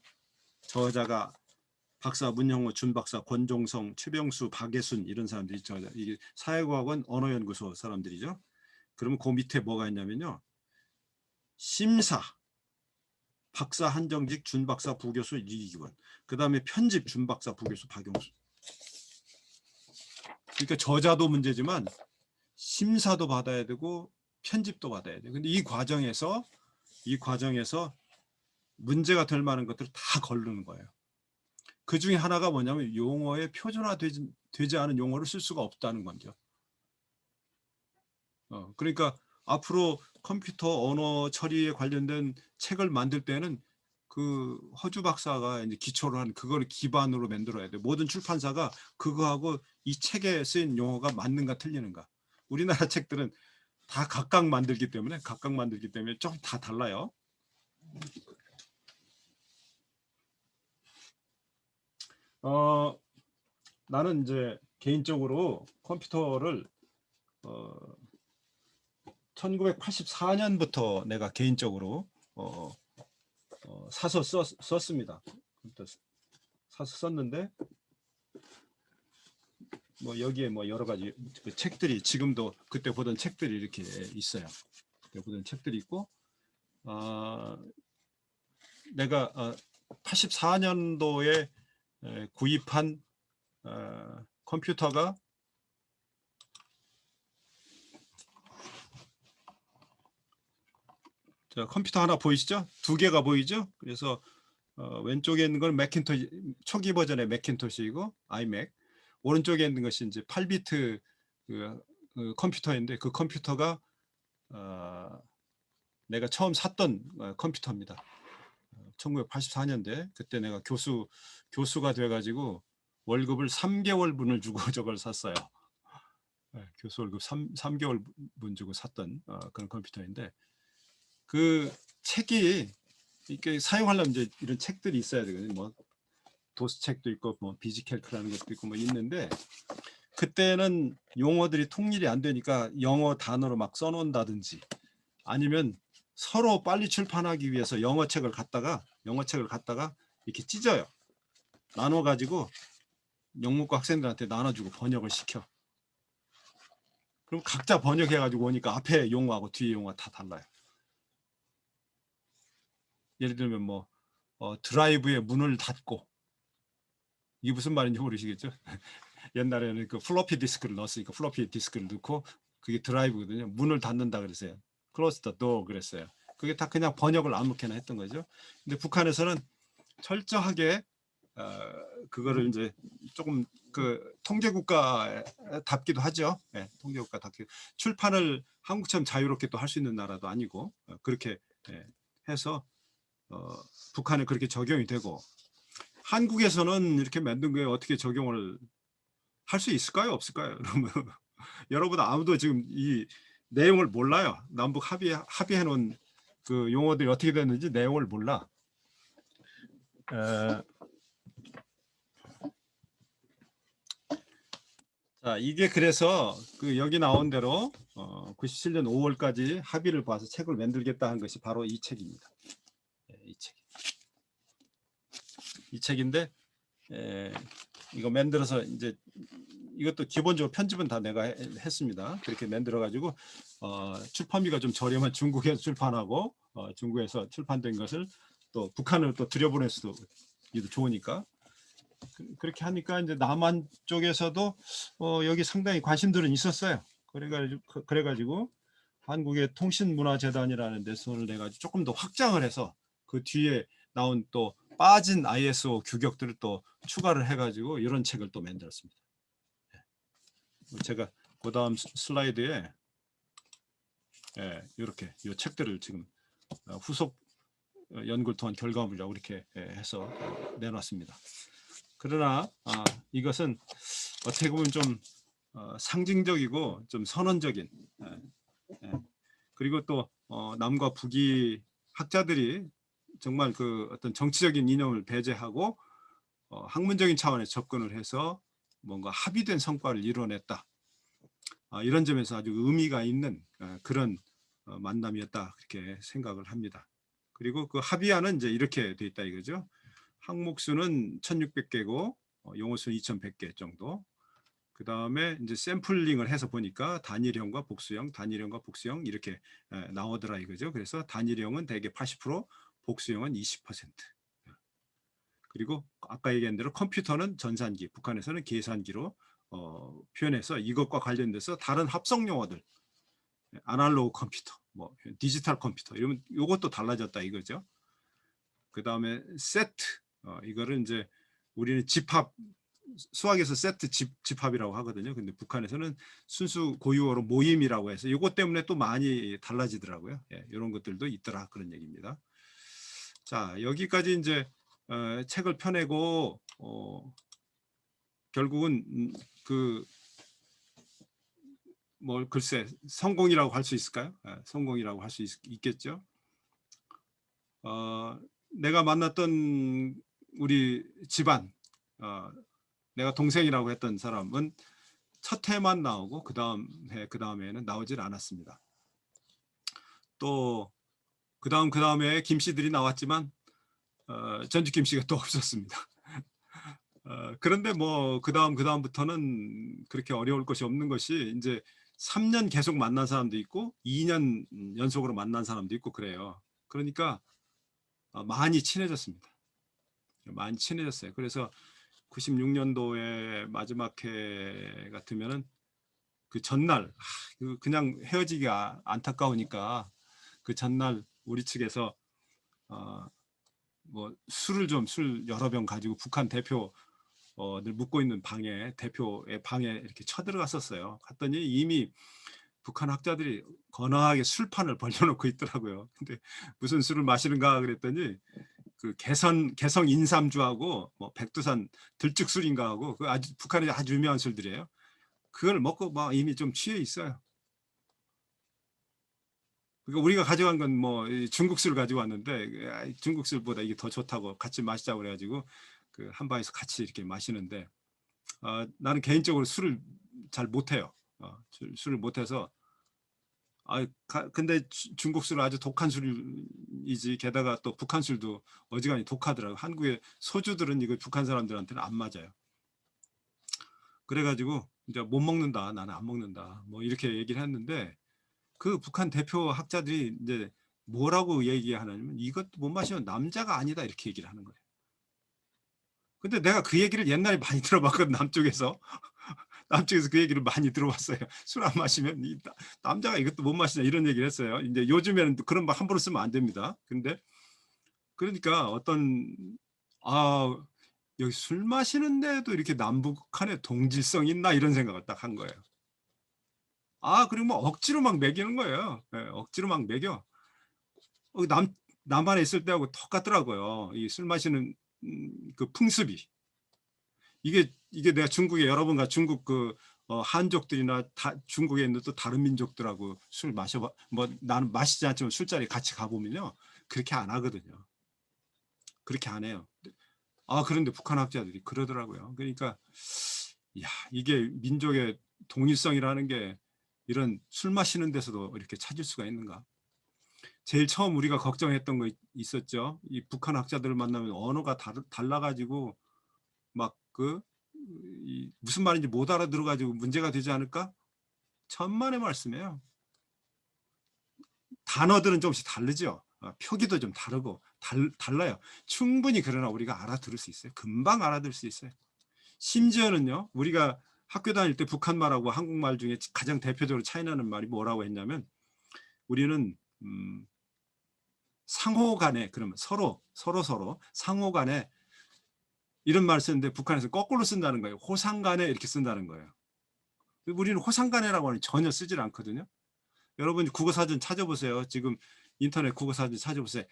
저자가 박사 문형호, 준박사, 권종성, 최병수, 박예순 이런 사람들이 저자. 이게 사회과학원 언어연구소 사람들이죠. 그러면 그 밑에 뭐가 있냐면요. 심사, 박사 한정직, 준박사, 부교수 이기원. 그 다음에 편집, 준박사, 부교수 박용수. 그러니까 저자도 문제지만 심사도 받아야 되고 편집도 받아야 돼요. 근데 이 과정에서 문제가 될 만한 것들을 다 거르는 거예요. 그 중에 하나가 뭐냐면 용어의 표준화되지 않은 용어를 쓸 수가 없다는 거죠. 그러니까 앞으로 컴퓨터 언어 처리에 관련된 책을 만들 때는 그 허주 박사가 이제 기초로 한 그걸 기반으로 만들어야 돼. 모든 출판사가 그거하고 이 책에 쓰인 용어가 맞는가 틀리는가. 우리나라 책들은 다 각각 만들기 때문에 좀 다 달라요. 나는 이제 개인적으로 컴퓨터를 1984년부터 내가 개인적으로 사서 썼습니다. 사서 썼는데 뭐 여기에 뭐 여러 가지 그 책들이 지금도 그때 보던 책들이 이렇게 있어요. 그때 보던 책들이 있고 내가 84년도에 구입한 컴퓨터가 자, 컴퓨터 하나 보이시죠? 두 개가 보이죠? 그래서 왼쪽에 있는 건 매킨토시 초기 버전의 매킨토시이고 아이맥, 오른쪽에 있는 것이 이제 8비트 그 컴퓨터인데 그 컴퓨터가 내가 처음 샀던 컴퓨터입니다. 1984년대 그때 내가 교수가 돼가지고 월급을 3개월분을 주고 저걸 샀어요. 교수 월급 3개월분 주고 샀던 그런 컴퓨터인데 그 책이 이렇게 사용하려면 이제 이런 책들이 있어야 되거든요. 뭐 도스 책도 있고 뭐 비지캘크라는 것도 있고 뭐 있는데 그때는 용어들이 통일이 안 되니까 영어 단어로 막 써놓는다든지 아니면 서로 빨리 출판하기 위해서 영어책을 갖다가 이렇게 찢어요. 나눠 가지고 영문과 학생들한테 나눠주고 번역을 시켜. 그럼 각자 번역해 가지고 오니까 앞에 용어하고 뒤에 용어가 다 달라요. 예를 들면 뭐 드라이브의 문을 닫고 이게 무슨 말인지 모르시겠죠? 옛날에는 그 플로피 디스크를 넣었으니까 플로피 디스크를 넣고 그게 드라이브거든요. 문을 닫는다 그랬어요. close the door 그랬어요. 그게 다 그냥 번역을 아무렇게나 했던 거죠. 근데 북한에서는 철저하게 그거를 이제 조금 그 통제국가답기도 하죠. 네, 통제국가답기. 출판을 한국처럼 자유롭게 또 할 수 있는 나라도 아니고 그렇게 해서 북한에 그렇게 적용이 되고 한국에서는 이렇게 만든 거에 어떻게 적용을 할 수 있을까요? 없을까요? 여러분 아무도 지금 이 내용을 몰라요. 남북 합의해 놓은 그 용어들이 어떻게 됐는지 내용을 몰라. 자, 이게 그래서 그 여기 나온 대로 97년 5월까지 합의를 봐서 책을 만들겠다 한 것이 바로 이 책입니다. 이 책인데 이거 만들어서 이제 이것도 기본적으로 편집은 다 내가 했습니다. 그렇게 만들어 가지고 출판비가 좀 저렴한 중국에서 출판하고 중국에서 출판된 것을 또 북한으로 또 들여보낼 수도 좋으니까 그렇게 하니까 이제 남한 쪽에서도 여기 상당히 관심들은 있었어요. 그래가지고 한국의 통신문화재단이라는 데 손을 내가지고 조금 더 확장을 해서 그 뒤에 나온 또 빠진 ISO 규격들을 또 추가를 해가지고 이런 책을 또 만들었습니다. 제가 그 다음 슬라이드에 이렇게 이 책들을 지금 후속 연구를 통한 결과물이라고 이렇게 해서 내놨습니다. 그러나 이것은 어떻게 보면 좀 상징적이고 좀 선언적인 그리고 또 남과 북이 학자들이 정말 그 어떤 정치적인 이념을 배제하고 학문적인 차원에서 접근을 해서 뭔가 합의된 성과를 이뤄냈다. 이런 점에서 아주 의미가 있는 그런 만남이었다 그렇게 생각을 합니다. 그리고 그 합의안은 이제 이렇게 돼 있다 이거죠. 항목수는 1600개고 용어수는 2100개 정도. 그 다음에 이제 샘플링을 해서 보니까 단일형과 복수형, 단일형과 복수형 이렇게 나오더라 이거죠. 그래서 단일형은 대개 80%, 복수형은 20%. 그리고 아까 얘기한 대로 컴퓨터는 전산기, 북한에서는 계산기로 표현해서 이것과 관련돼서 다른 합성 용어들, 아날로그 컴퓨터, 뭐 디지털 컴퓨터 이러면 이것도 달라졌다 이거죠. 그 다음에 세트, 이거를 이제 우리는 집합, 수학에서 세트 집합이라고 하거든요. 근데 북한에서는 순수 고유어로 모임이라고 해서 이것 때문에 또 많이 달라지더라고요. 예, 이런 것들도 있더라 그런 얘기입니다. 자, 여기까지 이제 책을 펴내고 결국은 뭐 글쎄 성공이라고 할 수 있을까요? 성공이라고 할 수 있겠죠. 내가 만났던 우리 집안, 내가 동생이라고 했던 사람은 첫 해만 나오고 그 다음에는 나오질 않았습니다. 또 그 다음에 김씨들이 나왔지만 전직 김씨가 또 없었습니다. 그런데 뭐 그 다음부터는 그렇게 어려울 것이 없는 것이 이제 3년 계속 만난 사람도 있고 2년 연속으로 만난 사람도 있고 그래요. 그러니까 많이 친해졌습니다. 많이 친해졌어요. 그래서 96년도에 마지막 해 같으면은 그 전날 그냥 헤어지기가 안타까우니까 그 전날 우리 측에서 뭐 술 여러 병 가지고 북한 대표 늘 묵고 있는 대표의 방에 이렇게 쳐들어갔었어요. 갔더니 이미 북한 학자들이 거나하게 술판을 벌려놓고 있더라고요. 근데 무슨 술을 마시는가 그랬더니 그 개성 인삼주하고 뭐 백두산 들쭉술인가 하고 그 아주 북한의 아주 유명한 술들이에요. 그걸 먹고 막 이미 좀 취해 있어요. 그러니까 우리가 가져간 건 뭐 중국 술을 가지고 왔는데 중국 술보다 이게 더 좋다고 같이 마시자고 그래가지고 그 한방에서 같이 이렇게 마시는데 나는 개인적으로 술을 잘 못해요. 술을 못해서 근데 중국 술은 아주 독한 술이지 게다가 또 북한 술도 어지간히 독하더라고. 한국의 소주들은 이거 북한 사람들한테는 안 맞아요. 그래가지고 이제 못 먹는다, 나는 안 먹는다, 뭐 이렇게 얘기를 했는데 그 북한 대표 학자들이 이제 뭐라고 얘기하냐면 이것도 못 마시면 남자가 아니다 이렇게 얘기를 하는 거예요. 근데 내가 그 얘기를 옛날에 많이 들어봤거든 남쪽에서. 남쪽에서 그 얘기를 많이 들어봤어요. 술 안 마시면 남자가 이것도 못 마시냐 이런 얘기를 했어요. 이제 요즘에는 그런 말 함부로 쓰면 안 됩니다. 근데 그러니까 여기 술 마시는데도 이렇게 남북한의 동질성 있나 이런 생각을 딱 한 거예요. 그리고 뭐 억지로 막 먹이는 거예요. 네, 억지로 막 먹여. 남한에 있을 때하고 똑같더라고요. 이 술 마시는 그 풍습이. 이게 내가 중국에 여러 번 중국 한족들이나 중국에 있는 또 다른 민족들하고 술 마셔봐 뭐 나는 마시지 않지만 술자리 같이 가보면요 그렇게 안 하거든요. 그렇게 안 해요. 그런데 북한 학자들이 그러더라고요. 그러니까 이게 민족의 동일성이라는 게 이런 술 마시는 데서도 이렇게 찾을 수가 있는가. 제일 처음 우리가 걱정했던 거 있었죠. 이 북한 학자들을 만나면 언어가 달라가지고 막 무슨 말인지 못 알아들어가지고 문제가 되지 않을까? 천만의 말씀이에요. 단어들은 조금씩 다르죠. 표기도 좀 다르고 달라요. 충분히 그러나 우리가 알아들을 수 있어요. 금방 알아들을 수 있어요. 심지어는요. 우리가 학교 다닐 때 북한말하고 한국말 중에 가장 대표적으로 차이나는 말이 뭐라고 했냐면 우리는 상호 간에 그러면 서로 상호 간에 이런 말 쓰는데 북한에서 거꾸로 쓴다는 거예요. 호상간에 이렇게 쓴다는 거예요. 우리는 호상간에라고 하는 전혀 쓰질 않거든요. 여러분 국어사전 찾아보세요. 지금 인터넷 국어사전 찾아보세요.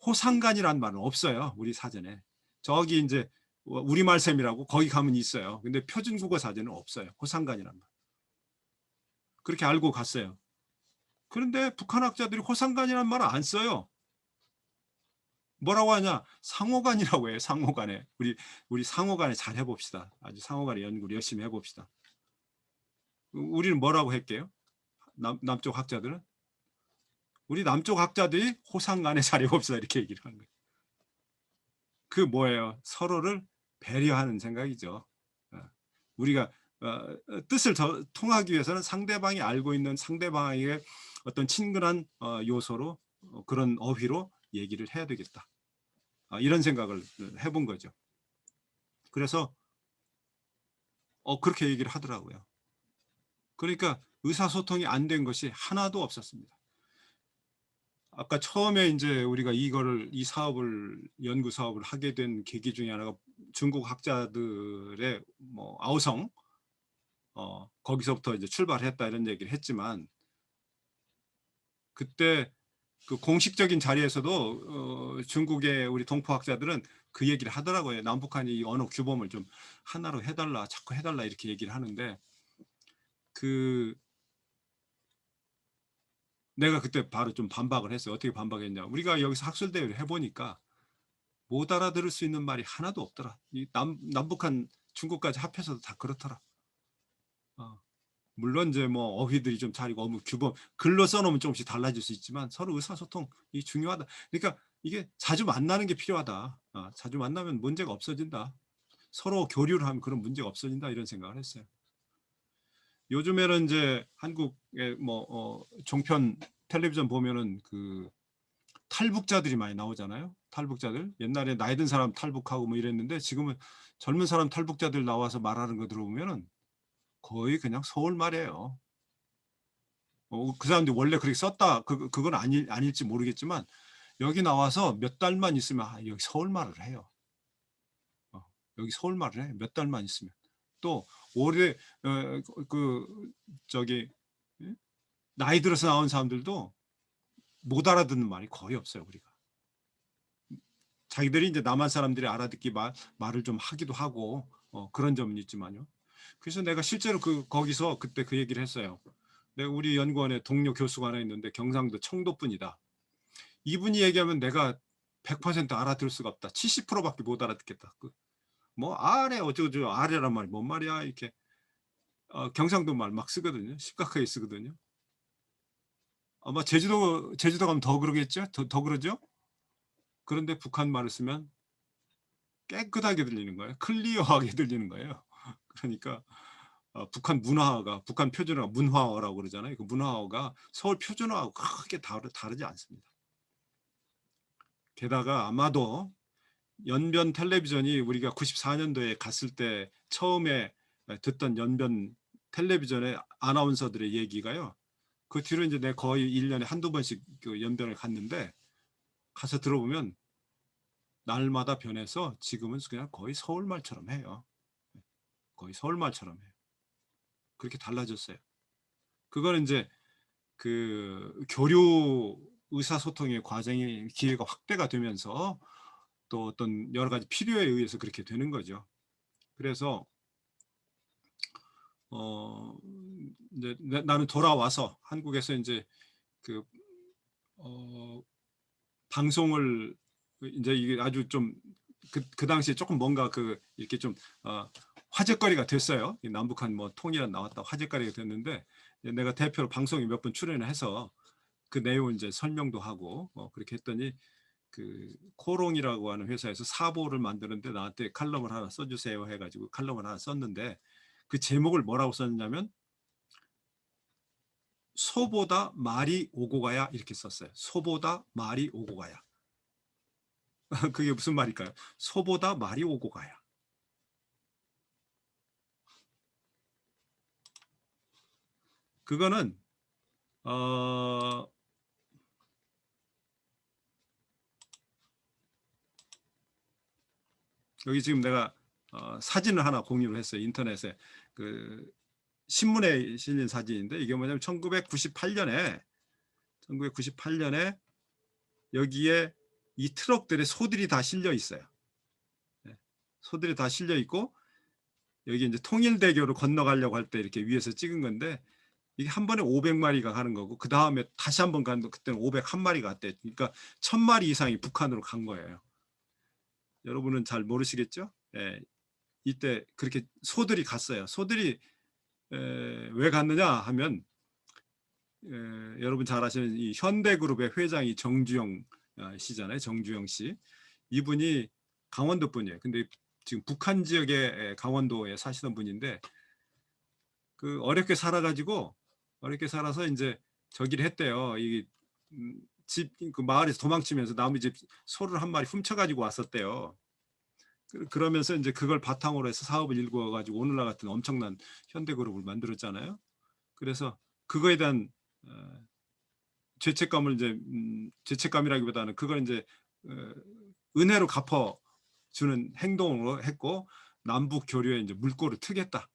호상간이라는 말은 없어요. 우리 사전에. 저기 이제 우리말셈이라고 거기 가면 있어요. 근데 표준 국어사전은 없어요. 호상간이란 말. 그렇게 알고 갔어요. 그런데 북한 학자들이 호상관이라는 말을 안 써요. 뭐라고 하냐? 상호간이라고 해요. 상호간에. 우리 상호간에 잘 해봅시다. 아주 상호간에 연구를 열심히 해봅시다. 우리는 뭐라고 할게요? 남쪽 학자들은? 우리 남쪽 학자들이 호상간에 잘 해봅시다. 이렇게 얘기를 하는 거예요. 그 뭐예요? 서로를 배려하는 생각이죠. 우리가 뜻을 통하기 위해서는 상대방이 알고 있는 상대방에게 어떤 친근한 요소로 그런 어휘로 얘기를 해야 되겠다. 이런 생각을 해본 거죠. 그래서 그렇게 얘기를 하더라고요. 그러니까 의사소통이 안 된 것이 하나도 없었습니다. 아까 처음에 이제 우리가 이 사업을 연구 사업을 하게 된 계기 중에 하나가 중국 학자들의 뭐 아우성 거기서부터 이제 출발했다 이런 얘기를 했지만 그때 그 공식적인 자리에서도 중국의 우리 동포 학자들은 그 얘기를 하더라고요. 남북한이 이 언어 규범을 좀 하나로 해달라, 자꾸 해달라 이렇게 얘기를 하는데 내가 그때 바로 좀 반박을 했어요. 어떻게 반박했냐? 우리가 여기서 학술대회를 해보니까 못 알아들을 수 있는 말이 하나도 없더라. 이 남북한 중국까지 합해서도 다 그렇더라. 물론 이제 뭐 어휘들이 좀 다르고 어무 규범 글로 써놓으면 조금씩 달라질 수 있지만 서로 의사소통이 중요하다. 그러니까 이게 자주 만나는 게 필요하다. 자주 만나면 문제가 없어진다. 서로 교류를 하면 그런 문제가 없어진다 이런 생각을 했어요. 요즘에는 이제 한국의 뭐 종편 텔레비전 보면은 그 탈북자들이 많이 나오잖아요. 탈북자들 옛날에 나이 든 사람 탈북하고 뭐 이랬는데 지금은 젊은 사람 탈북자들 나와서 말하는 거 들어보면은 거의 그냥 서울 말이에요. 그 사람들이 원래 그렇게 썼다 그건 아닐지 모르겠지만 여기 나와서 몇 달만 있으면 여기 서울 말을 해요. 여기 서울 말을 해. 몇 달만 있으면. 또 올해 저기 나이 들어서 나온 사람들도 못 알아듣는 말이 거의 없어요. 우리가. 자기들이 이제 남한 사람들이 알아듣기 말을 좀 하기도 하고 그런 점은 있지만요. 그래서 내가 실제로 거기서 그때 그 얘기를 했어요. 내가 우리 연구원에 동료 교수가 하나 있는데 경상도 청도 분이다. 이분이 얘기하면 내가 100% 알아들을 수가 없다. 70%밖에 못 알아듣겠다. 뭐 아래 어쩌고 아래란 말이 뭔 말이야 이렇게 경상도 말 막 쓰거든요. 심각하게 쓰거든요. 아마 제주도 가면 더 그러겠죠? 더 그러죠? 그런데 북한 말을 쓰면 깨끗하게 들리는 거예요. 클리어하게 들리는 거예요. 그러니까 북한 문화어가 북한 표준어가 문화어라고 그러잖아요. 그 문화어가 서울 표준어하고 크게 다르지 않습니다. 게다가 아마도 연변 텔레비전이 우리가 94년도에 갔을 때 처음에 듣던 연변 텔레비전의 아나운서들의 얘기가요. 그 뒤로 이제 내가 거의 1년에 한두 번씩 그 연변을 갔는데 가서 들어보면 날마다 변해서 지금은 그냥 거의 서울말처럼 해요. 거의 서울말처럼 해요. 그렇게 달라졌어요. 그거는 이제 그 교류 의사소통의 과정이 기회가 확대가 되면서 또 어떤 여러 가지 필요에 의해서 그렇게 되는 거죠. 그래서 이제 나는 돌아와서 한국에서 이제 그 방송을 이제 이게 아주 좀 그 당시에 조금 뭔가 이렇게 좀 화제거리가 됐어요. 남북한 뭐 통일은 나왔다 화제거리가 됐는데 내가 대표로 방송에 몇 번 출연을 해서 그 내용을 이제 설명도 하고 그렇게 했더니 그 코롱이라고 하는 회사에서 사보를 만드는데 나한테 칼럼을 하나 써주세요 해가지고 칼럼을 하나 썼는데 그 제목을 뭐라고 썼냐면 소보다 말이 오고 가야 이렇게 썼어요. 소보다 말이 오고 가야. 그게 무슨 말일까요? 소보다 말이 오고 가야. 그거는 여기 지금 내가 사진을 하나 공유를 했어요. 인터넷에. 그 신문에 실린 사진인데 이게 뭐냐면 1998년에 여기에 이 트럭들의 소들이 다 실려 있어요. 소들이 다 실려 있고 여기 이제 통일대교를 건너가려고 할 때 이렇게 위에서 찍은 건데 이게 한 번에 500마리가 가는 거고 그 다음에 다시 한 번 가는 거 그때는 501마리가 갔대. 그러니까 1000마리 이상이 북한으로 간 거예요. 여러분은 잘 모르시겠죠? 예, 이때 그렇게 소들이 갔어요. 소들이 왜 갔느냐 하면 여러분 잘 아시는 이 현대그룹의 회장이 정주영 씨잖아요. 정주영 씨. 이분이 강원도 분이에요. 근데 지금 북한 지역의 강원도에 사시는 분인데 그 어렵게 살아가지고 어렵게 살아서 이제 저기를 했대요. 이 집 그 마을에서 도망치면서 남의 집 소를 한 마리 훔쳐가지고 왔었대요. 그러면서 이제 그걸 바탕으로 해서 사업을 일구어가지고 오늘날 같은 엄청난 현대그룹을 만들었잖아요. 그래서 그거에 대한 죄책감을 이제 죄책감이라기보다는 그걸 이제 은혜로 갚아주는 행동으로 했고 남북 교류에 이제 물꼬를 트겠다.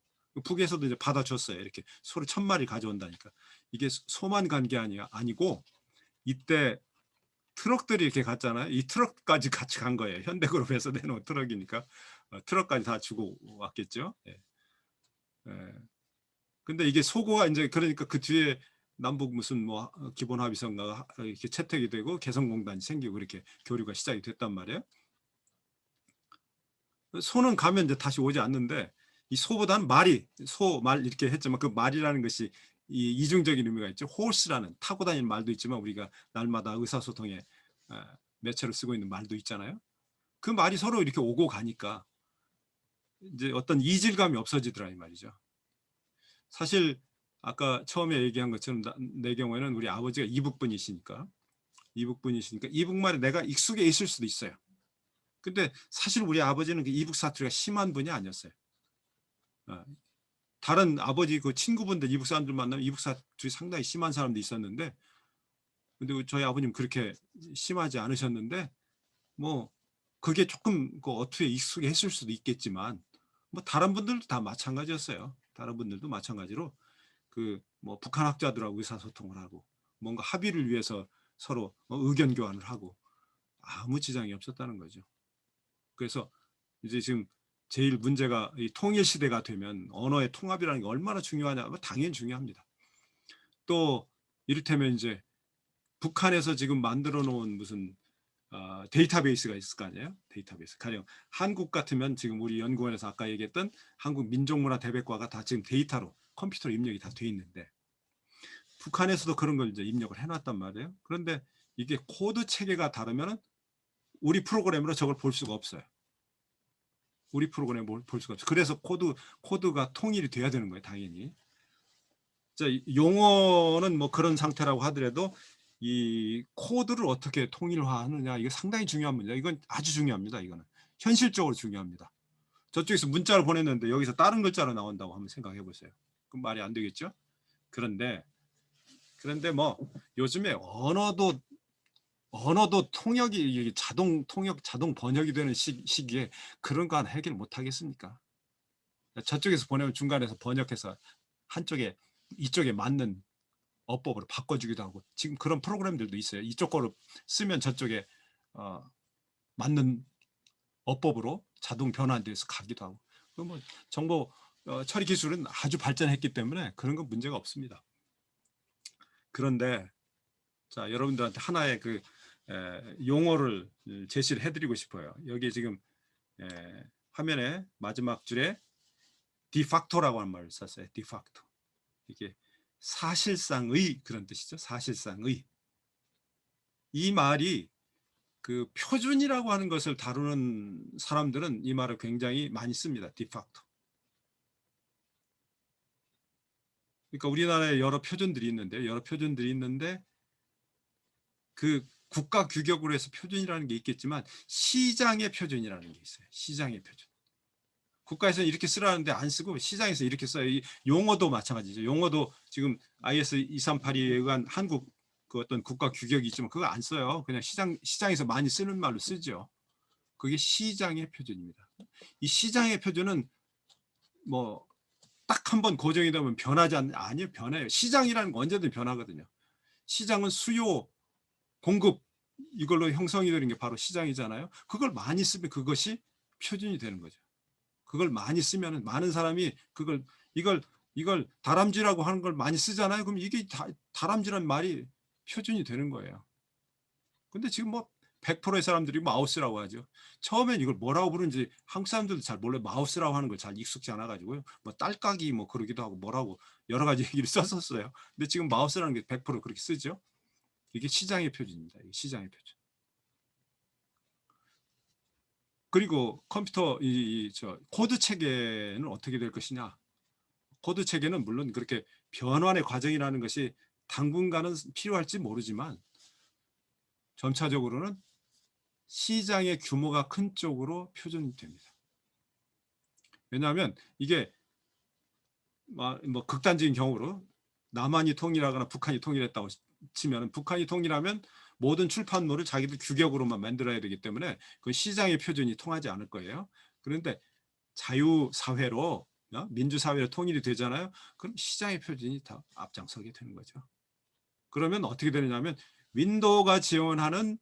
북에서도 이제 받아줬어요. 이렇게 소를 1000마리 가져온다니까. 이게 소만 간 게 아니고 이때 트럭들이 이렇게 갔잖아요. 이 트럭까지 같이 간 거예요. 현대그룹에서 내놓은 트럭이니까 트럭까지 다 주고 왔겠죠. 예. 예. 근데 이게 소고가 이제 그러니까 그 뒤에 남북 무슨 뭐 기본 합의서인가 이렇게 채택이 되고 개성공단이 생기고 이렇게 교류가 시작이 됐단 말이에요. 소는 가면 이제 다시 오지 않는데 이 소보다는 말이 말 이렇게 했지만 그 말이라는 것이 이 이중적인 의미가 있죠. 호스라는 타고 다니는 말도 있지만 우리가 날마다 의사소통에 매체로 쓰고 있는 말도 있잖아요. 그 말이 서로 이렇게 오고 가니까 이제 어떤 이질감이 없어지더라 이 말이죠. 사실 아까 처음에 얘기한 것처럼 내 경우에는 우리 아버지가 이북분이시니까 이북말에 내가 익숙해 있을 수도 있어요. 근데 사실 우리 아버지는 그 이북 사투리가 심한 분이 아니었어요. 다른 아버지 그 친구분들 이북 사람들 만나면 이북 사투리 상당히 심한 사람도 있었는데 근데 저희 아버님 그렇게 심하지 않으셨는데 뭐 그게 조금 그 어투에 익숙해 했을 수도 있겠지만 뭐 다른 분들도 다 마찬가지였어요. 다른 분들도 마찬가지로 그 뭐 북한 학자들하고 의사소통을 하고 뭔가 합의를 위해서 서로 의견 교환을 하고 아무 지장이 없었다는 거죠. 그래서 이제 지금 제일 문제가 이 통일 시대가 되면 언어의 통합이라는 게 얼마나 중요하냐? 당연히 중요합니다. 또 이를테면 이제 북한에서 지금 만들어 놓은 무슨 데이터베이스가 있을 거 아니에요? 데이터베이스. 가령 한국 같으면 지금 우리 연구원에서 아까 얘기했던 한국 민족문화 대백과가 다 지금 데이터로 컴퓨터로 입력이 다 돼 있는데 북한에서도 그런 걸 이제 입력을 해놨단 말이에요. 그런데 이게 코드 체계가 다르면은 우리 프로그램으로 저걸 볼 수가 없어요. 우리 프로그램을 볼 수가 없어요. 그래서 코드가 통일이 돼야 되는 거예요, 당연히. 자, 용어는 뭐 그런 상태라고 하더라도 이 코드를 어떻게 통일화하느냐 이게 상당히 중요한 문제다. 이건 아주 중요합니다. 이거는 현실적으로 중요합니다. 저쪽에서 문자를 보냈는데 여기서 다른 글자로 나온다고 한번 생각해 보세요. 그럼 말이 안 되겠죠? 그런데 뭐 요즘에 언어도 통역이 자동 통역 자동 번역이 되는 시기에 그런 거 하나 해결 못 하겠습니까? 저쪽에서 보내면 중간에서 번역해서 한쪽에 이쪽에 맞는 어법으로 바꿔주기도 하고 지금 그런 프로그램들도 있어요. 이쪽 거로 쓰면 저쪽에 맞는 어법으로 자동 변환돼서 가기도 하고. 뭐 정보 처리 기술은 아주 발전했기 때문에 그런 건 문제가 없습니다. 그런데 자 여러분들한테 하나의 그 용어를 제시를 해드리고 싶어요. 여기 지금 화면에 마지막 줄에 디팍토라고 하는 말을 썼어요. 디팍토. 이게 사실상의 그런 뜻이죠. 사실상의. 이 말이 그 표준이라고 하는 것을 다루는 사람들은 이 말을 굉장히 많이 씁니다. 디팍토. 그러니까 우리나라에 여러 표준들이 있는데 그 국가 규격으로 해서 표준이라는 게 있겠지만 시장의 표준이라는 게 있어요. 시장의 표준. 국가에서는 이렇게 쓰라는데 안 쓰고 시장에서 이렇게 써요. 이 용어도 마찬가지죠. 용어도 지금 IS 2382에 의한 한국 그 어떤 국가 규격이 있지만 그거 안 써요. 그냥 시장에서 많이 쓰는 말로 쓰죠. 그게 시장의 표준입니다. 이 시장의 표준은 뭐 딱 한 번 고정이 되면 변하지 않는 아니요 변해요. 시장이라는 건 언제든 변하거든요. 시장은 수요, 공급 이걸로 형성이 되는 게 바로 시장이잖아요. 그걸 많이 쓰면 그것이 표준이 되는 거죠. 그걸 많이 쓰면 많은 사람이 이걸 이걸 다람쥐라고 하는 걸 많이 쓰잖아요. 그럼 이게 다람쥐란 말이 표준이 되는 거예요. 근데 지금 뭐 100%의 사람들이 마우스라고 하죠. 처음엔 이걸 뭐라고 부르는지 한국 사람들도 잘 몰라요. 마우스라고 하는 걸 잘 익숙지 않아 가지고요. 뭐 딸깍이 뭐 그러기도 하고 뭐라고 여러 가지 얘기를 썼었어요. 근데 지금 마우스라는 게 100% 그렇게 쓰죠. 이게 시장의 표준입니다. 이게 시장의 표준. 그리고 컴퓨터 저 코드 체계는 어떻게 될 것이냐? 코드 체계는 물론 그렇게 변환의 과정이라는 것이 당분간은 필요할지 모르지만 점차적으로는 시장의 규모가 큰 쪽으로 표준됩니다. 왜냐하면 이게 뭐 극단적인 경우로 남한이 통일하거나 북한이 통일했다고 치면 북한이 통일하면 모든 출판물을 자기들 규격으로만 만들어야 되기 때문에 그 시장의 표준이 통하지 않을 거예요. 그런데 자유사회로 민주사회로 통일이 되잖아요. 그럼 시장의 표준이 다 앞장서게 되는 거죠. 그러면 어떻게 되느냐면 윈도우가 지원하는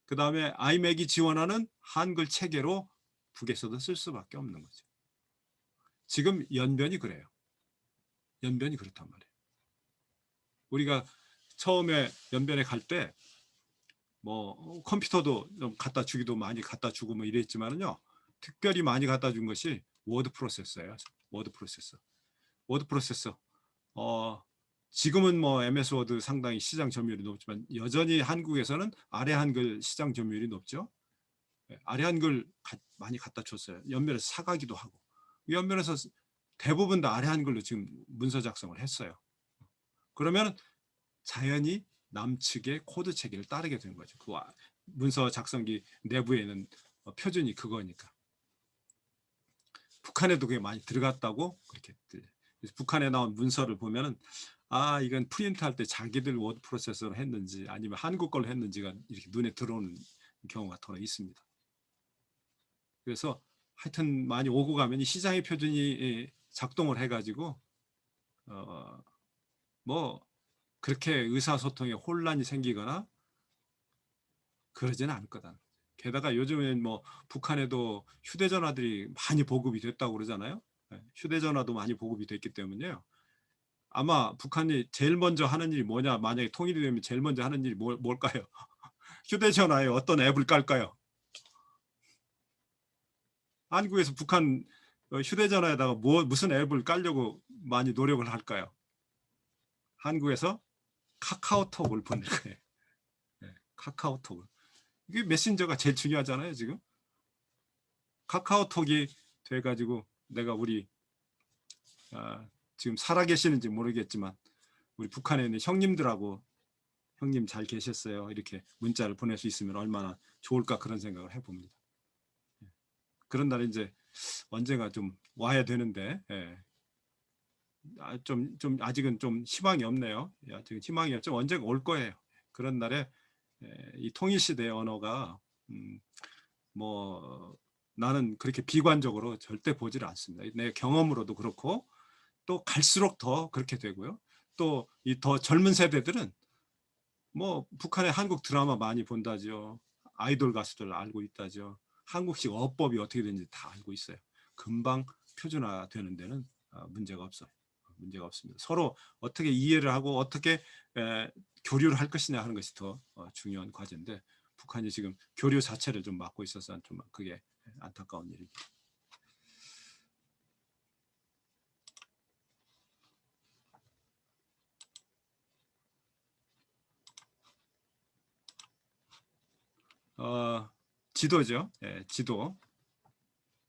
그다음에 아이맥이 지원하는 한글 체계로 북에서도 쓸 수밖에 없는 거죠. 지금 연변이 그래요. 연변이 그렇단 말이에요. 우리가 처음에 연변에 갈 때 뭐 컴퓨터도 좀 갖다 주기도 많이 갖다 주고 뭐 이랬지만은요. 특별히 많이 갖다 준 것이 워드 프로세서예요. 워드 프로세서. 워드 프로세서. 지금은 뭐 MS 워드 상당히 시장 점유율이 높지만 여전히 한국에서는 아래 한글 시장 점유율이 높죠. 아래 한글 많이 갖다 줬어요. 연변에서 사가기도 하고. 연변에서 대부분 다 아래 한글로 지금 문서 작성을 했어요. 그러면 자연히 남측의 코드 체계를 따르게 되는 거죠. 그 문서 작성기 내부에 있는 표준이 그거니까. 북한에도 그게 많이 들어갔다고 그렇게. 그래서 북한에 나온 문서를 보면은 이건 프린트할 때 자기들 워드 프로세서로 했는지 아니면 한국 걸로 했는지가 이렇게 눈에 들어오는 경우가 더 있습니다. 그래서 하여튼 많이 오고 가면 이 시장의 표준이 작동을 해가지고 뭐 그렇게 의사소통에 혼란이 생기거나 그러지는 않을 거다. 게다가 요즘엔 뭐 북한에도 휴대전화들이 많이 보급이 됐다고 그러잖아요. 휴대전화도 많이 보급이 됐기 때문에요. 아마 북한이 제일 먼저 하는 일이 뭐냐, 만약에 통일이 되면 제일 먼저 하는 일이 뭘까요? 휴대전화에 어떤 앱을 깔까요? 한국에서 북한 휴대전화에다가 무슨 앱을 깔려고 많이 노력을 할까요? 한국에서 카카오톡을 보낼 거예요. 네, 카카오톡을. 이게 메신저가 제일 중요하잖아요, 지금. 카카오톡이 돼가지고 내가 우리 지금 살아계시는지 모르겠지만 우리 북한에 있는 형님들하고 형님 잘 계셨어요. 이렇게 문자를 보낼 수 있으면 얼마나 좋을까 그런 생각을 해봅니다. 그런 날이 이제 언젠가 좀 와야 되는데 좀 아직은 좀 희망이 없네요. 아직은 희망이 없죠. 언젠가 올 거예요. 그런 날에 이 통일시대의 언어가 뭐 나는 그렇게 비관적으로 절대 보지를 않습니다. 내 경험으로도 그렇고 또 갈수록 더 그렇게 되고요. 또 이 더 젊은 세대들은 뭐 북한의 한국 드라마 많이 본다죠. 아이돌 가수들 알고 있다죠. 한국식 어법이 어떻게 되는지 다 알고 있어요. 금방 표준화되는 데는 문제가 없어요. 문제가 없습니다. 서로 어떻게 이해를 하고 어떻게 교류를 할 것이냐 하는 것이 더 중요한 과제인데 북한이 지금 교류 자체를 좀 막고 있어서 좀 그게 안타까운 일입니다. 지도죠. 지도.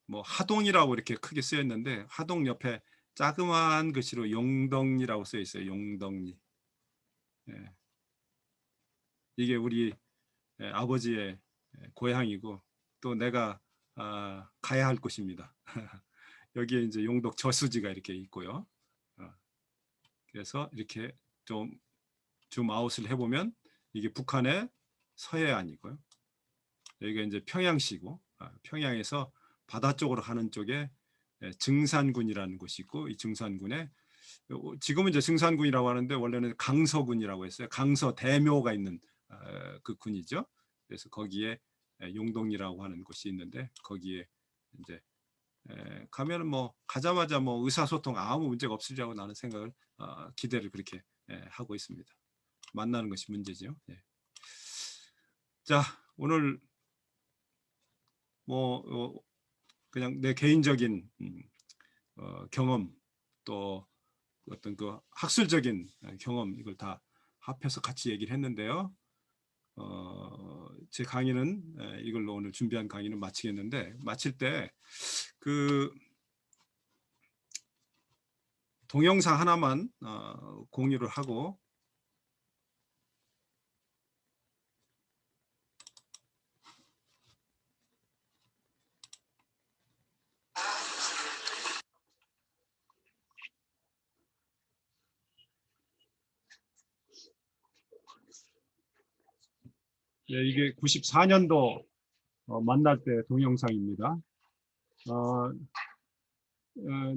뭐 하동이라고 이렇게 크게 쓰여 있는데 하동 옆에 자그마한 글씨로 용덕리라고 쓰여 있어요. 용덕리. 이게 우리 아버지의 고향이고 또 내가 가야 할 곳입니다. 여기에 이제 용덕 저수지가 이렇게 있고요. 그래서 이렇게 좀 줌아웃을 해보면 이게 북한의 서해안이고요. 여기가 이제 평양시고 평양에서 바다 쪽으로 가는 쪽에 증산군이라는 곳이 있고 이 증산군에 지금은 이제 증산군이라고 하는데 원래는 강서군이라고 했어요. 강서 대묘가 있는 그 군이죠. 그래서 거기에 용동이라고 하는 곳이 있는데 거기에 이제 가면은 뭐 가자마자 뭐 의사소통 아무 문제가 없으리라고 나는 생각을 기대를 그렇게 하고 있습니다. 만나는 것이 문제죠. 예. 자, 오늘 뭐 그냥 내 개인적인 경험 또 어떤 그 학술적인 경험 이걸 다 합해서 같이 얘기를 했는데요. 제 강의는 이걸로 오늘 준비한 강의는 마치겠는데 마칠 때 그 동영상 하나만 공유를 하고 이게 94년도 만날 때 동영상입니다.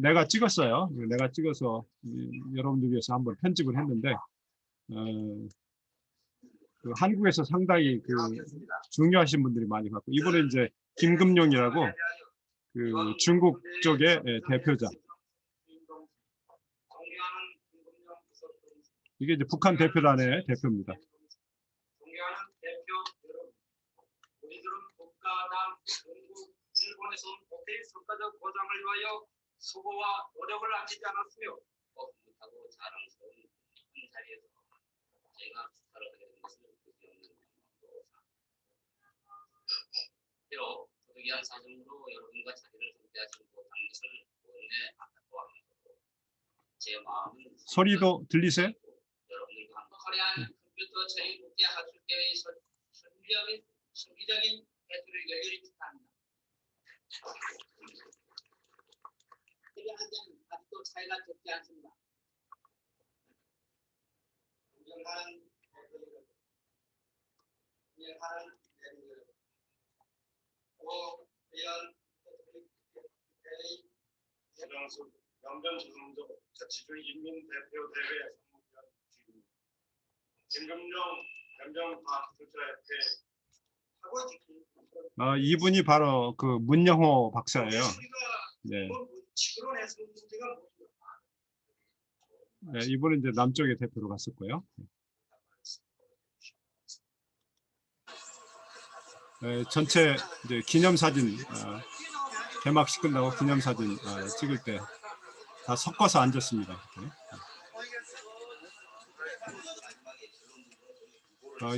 내가 찍었어요. 내가 찍어서 여러분들 위해서 한번 편집을 했는데 그 한국에서 상당히 그 중요하신 분들이 많이 봤고 이분은 이제 김금용이라고 그 중국 쪽의 대표자. 이게 이제 북한 대표단의 대표입니다. 존경하는 대표 여러분, 우리들은 국가당, 중국, 일본에서 온 국회의 성과적 보장을 위하여 수고와 노력을 아끼지 않았으며 뻣뻣하고 자랑스러운 큰 자리에서 제가 수사를 하게 된 것은 그지 없는 영광으로 비록 부득이한 사정으로 여러분과 자리를 함께하지 못한 것을 원내 아까워하면서도 제 마음은 소리도 들리세요? 여러분들과 화려한 컴퓨터 처리 국제 학술대회의 설비적인 배출을 열렬히 축하합니다. 하지만 아직도 차이가 적지 않습니다. 존경하는 내부여러분, 고위원 대의 최정수 명변조성조 자치주의 인민대표대회 상무위원 주임 김금용 변경과학기술자협회 이분이 바로 그 문영호 박사예요. 네. 네, 이분은 이제 남쪽의 대표로 갔었고요. 네, 전체 이제 기념사진 개막식 끝나고 기념사진 찍을 때 다 섞어서 앉았습니다.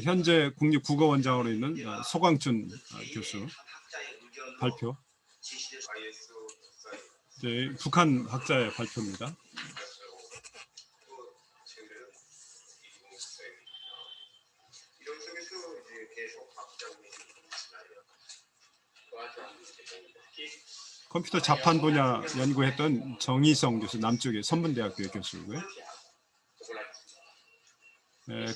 현재 국립국어원장으로 있는 소광춘 교수 발표. 북한 학자의 발표입니다. 컴퓨터 자판 분야 연구했던 정희성 교수, 남쪽의 선문대학교 교수고요.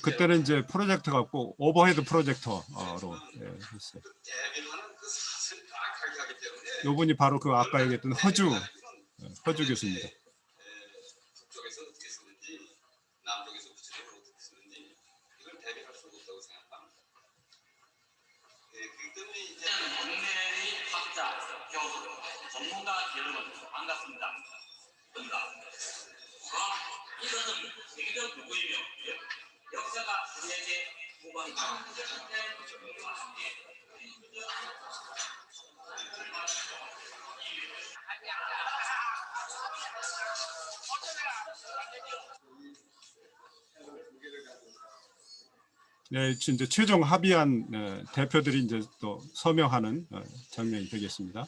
그때는 이제 프로젝터 갖고 오버헤드 프로젝터로 했어요. 이분이 바로 그 아까 얘기했던 허주 교수입니다. 전문가 여러분 반갑습니다. 이것은 세계적 누구이며 역사가 우리에게 무관이다. 네, 이제 최종 합의한 대표들이 이제 또 서명하는 장면이 되겠습니다.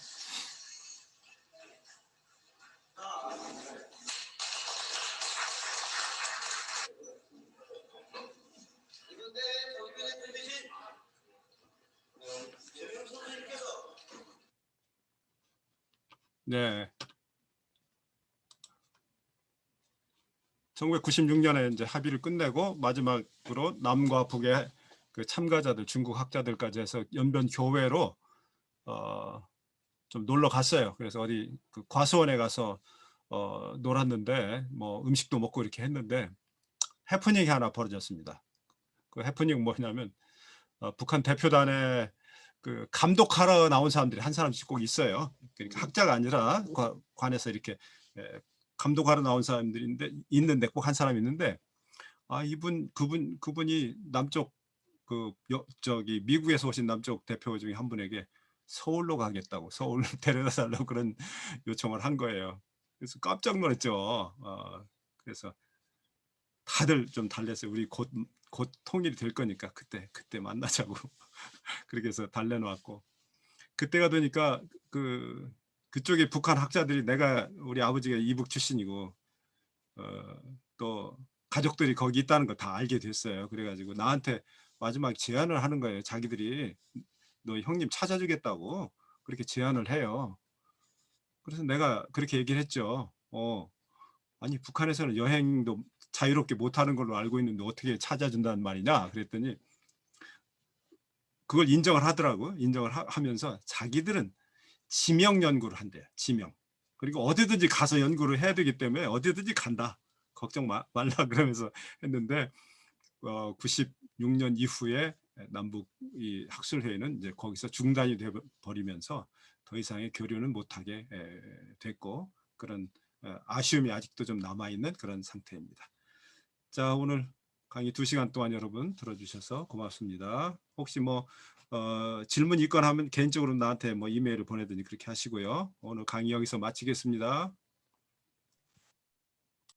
네. 1996년에 이제 합의를 끝내고 마지막으로 남과 북의 그 참가자들, 중국 학자들까지 해서 연변 교회로 좀 놀러 갔어요. 그래서 어디 그 과수원에 가서 놀았는데 뭐 음식도 먹고 이렇게 했는데 해프닝이 하나 벌어졌습니다. 그 해프닝 뭐냐면 북한 대표단의 그 감독하러 나온 사람들이 한 사람씩 꼭 있어요. 그러니까 학자가 아니라 관에서 이렇게 감독하러 나온 사람들이 있는데 꼭 한 사람이 있는데 아 그분이 남쪽 저기 미국에서 오신 남쪽 대표 중에 한 분에게 서울로 가겠다고 서울로 데려다 달라고 그런 요청을 한 거예요. 그래서 깜짝 놀랐죠. 그래서 다들 좀 달랬어요. 우리 곧 통일이 될 거니까 그때 만나자고 그렇게 해서 달래놓았고 그때가 되니까 그쪽에 북한 학자들이 우리 아버지가 이북 출신이고 또 가족들이 거기 있다는 걸 다 알게 됐어요. 그래가지고 나한테 마지막 제안을 하는 거예요. 자기들이 너 형님 찾아주겠다고 그렇게 제안을 해요. 그래서 내가 그렇게 얘기를 했죠. 아니 북한에서는 여행도 자유롭게 못하는 걸로 알고 있는데 어떻게 찾아준다는 말이냐 그랬더니 그걸 인정을 하더라고. 인정을 하면서 자기들은 지명 연구를 한대요. 지명. 그리고 어디든지 가서 연구를 해야 되기 때문에 어디든지 간다. 걱정 말라 그러면서 했는데 96년 이후에 남북 이 학술회의는 이제 거기서 중단이 돼 버리면서 더 이상의 교류는 못하게 됐고 그런 아쉬움이 아직도 좀 남아있는 그런 상태입니다. 자, 오늘 강의 2시간 동안 여러분 들어주셔서 고맙습니다. 혹시 뭐 질문 있거나 하면 개인적으로 나한테 뭐 이메일을 보내든지 그렇게 하시고요. 오늘 강의 여기서 마치겠습니다.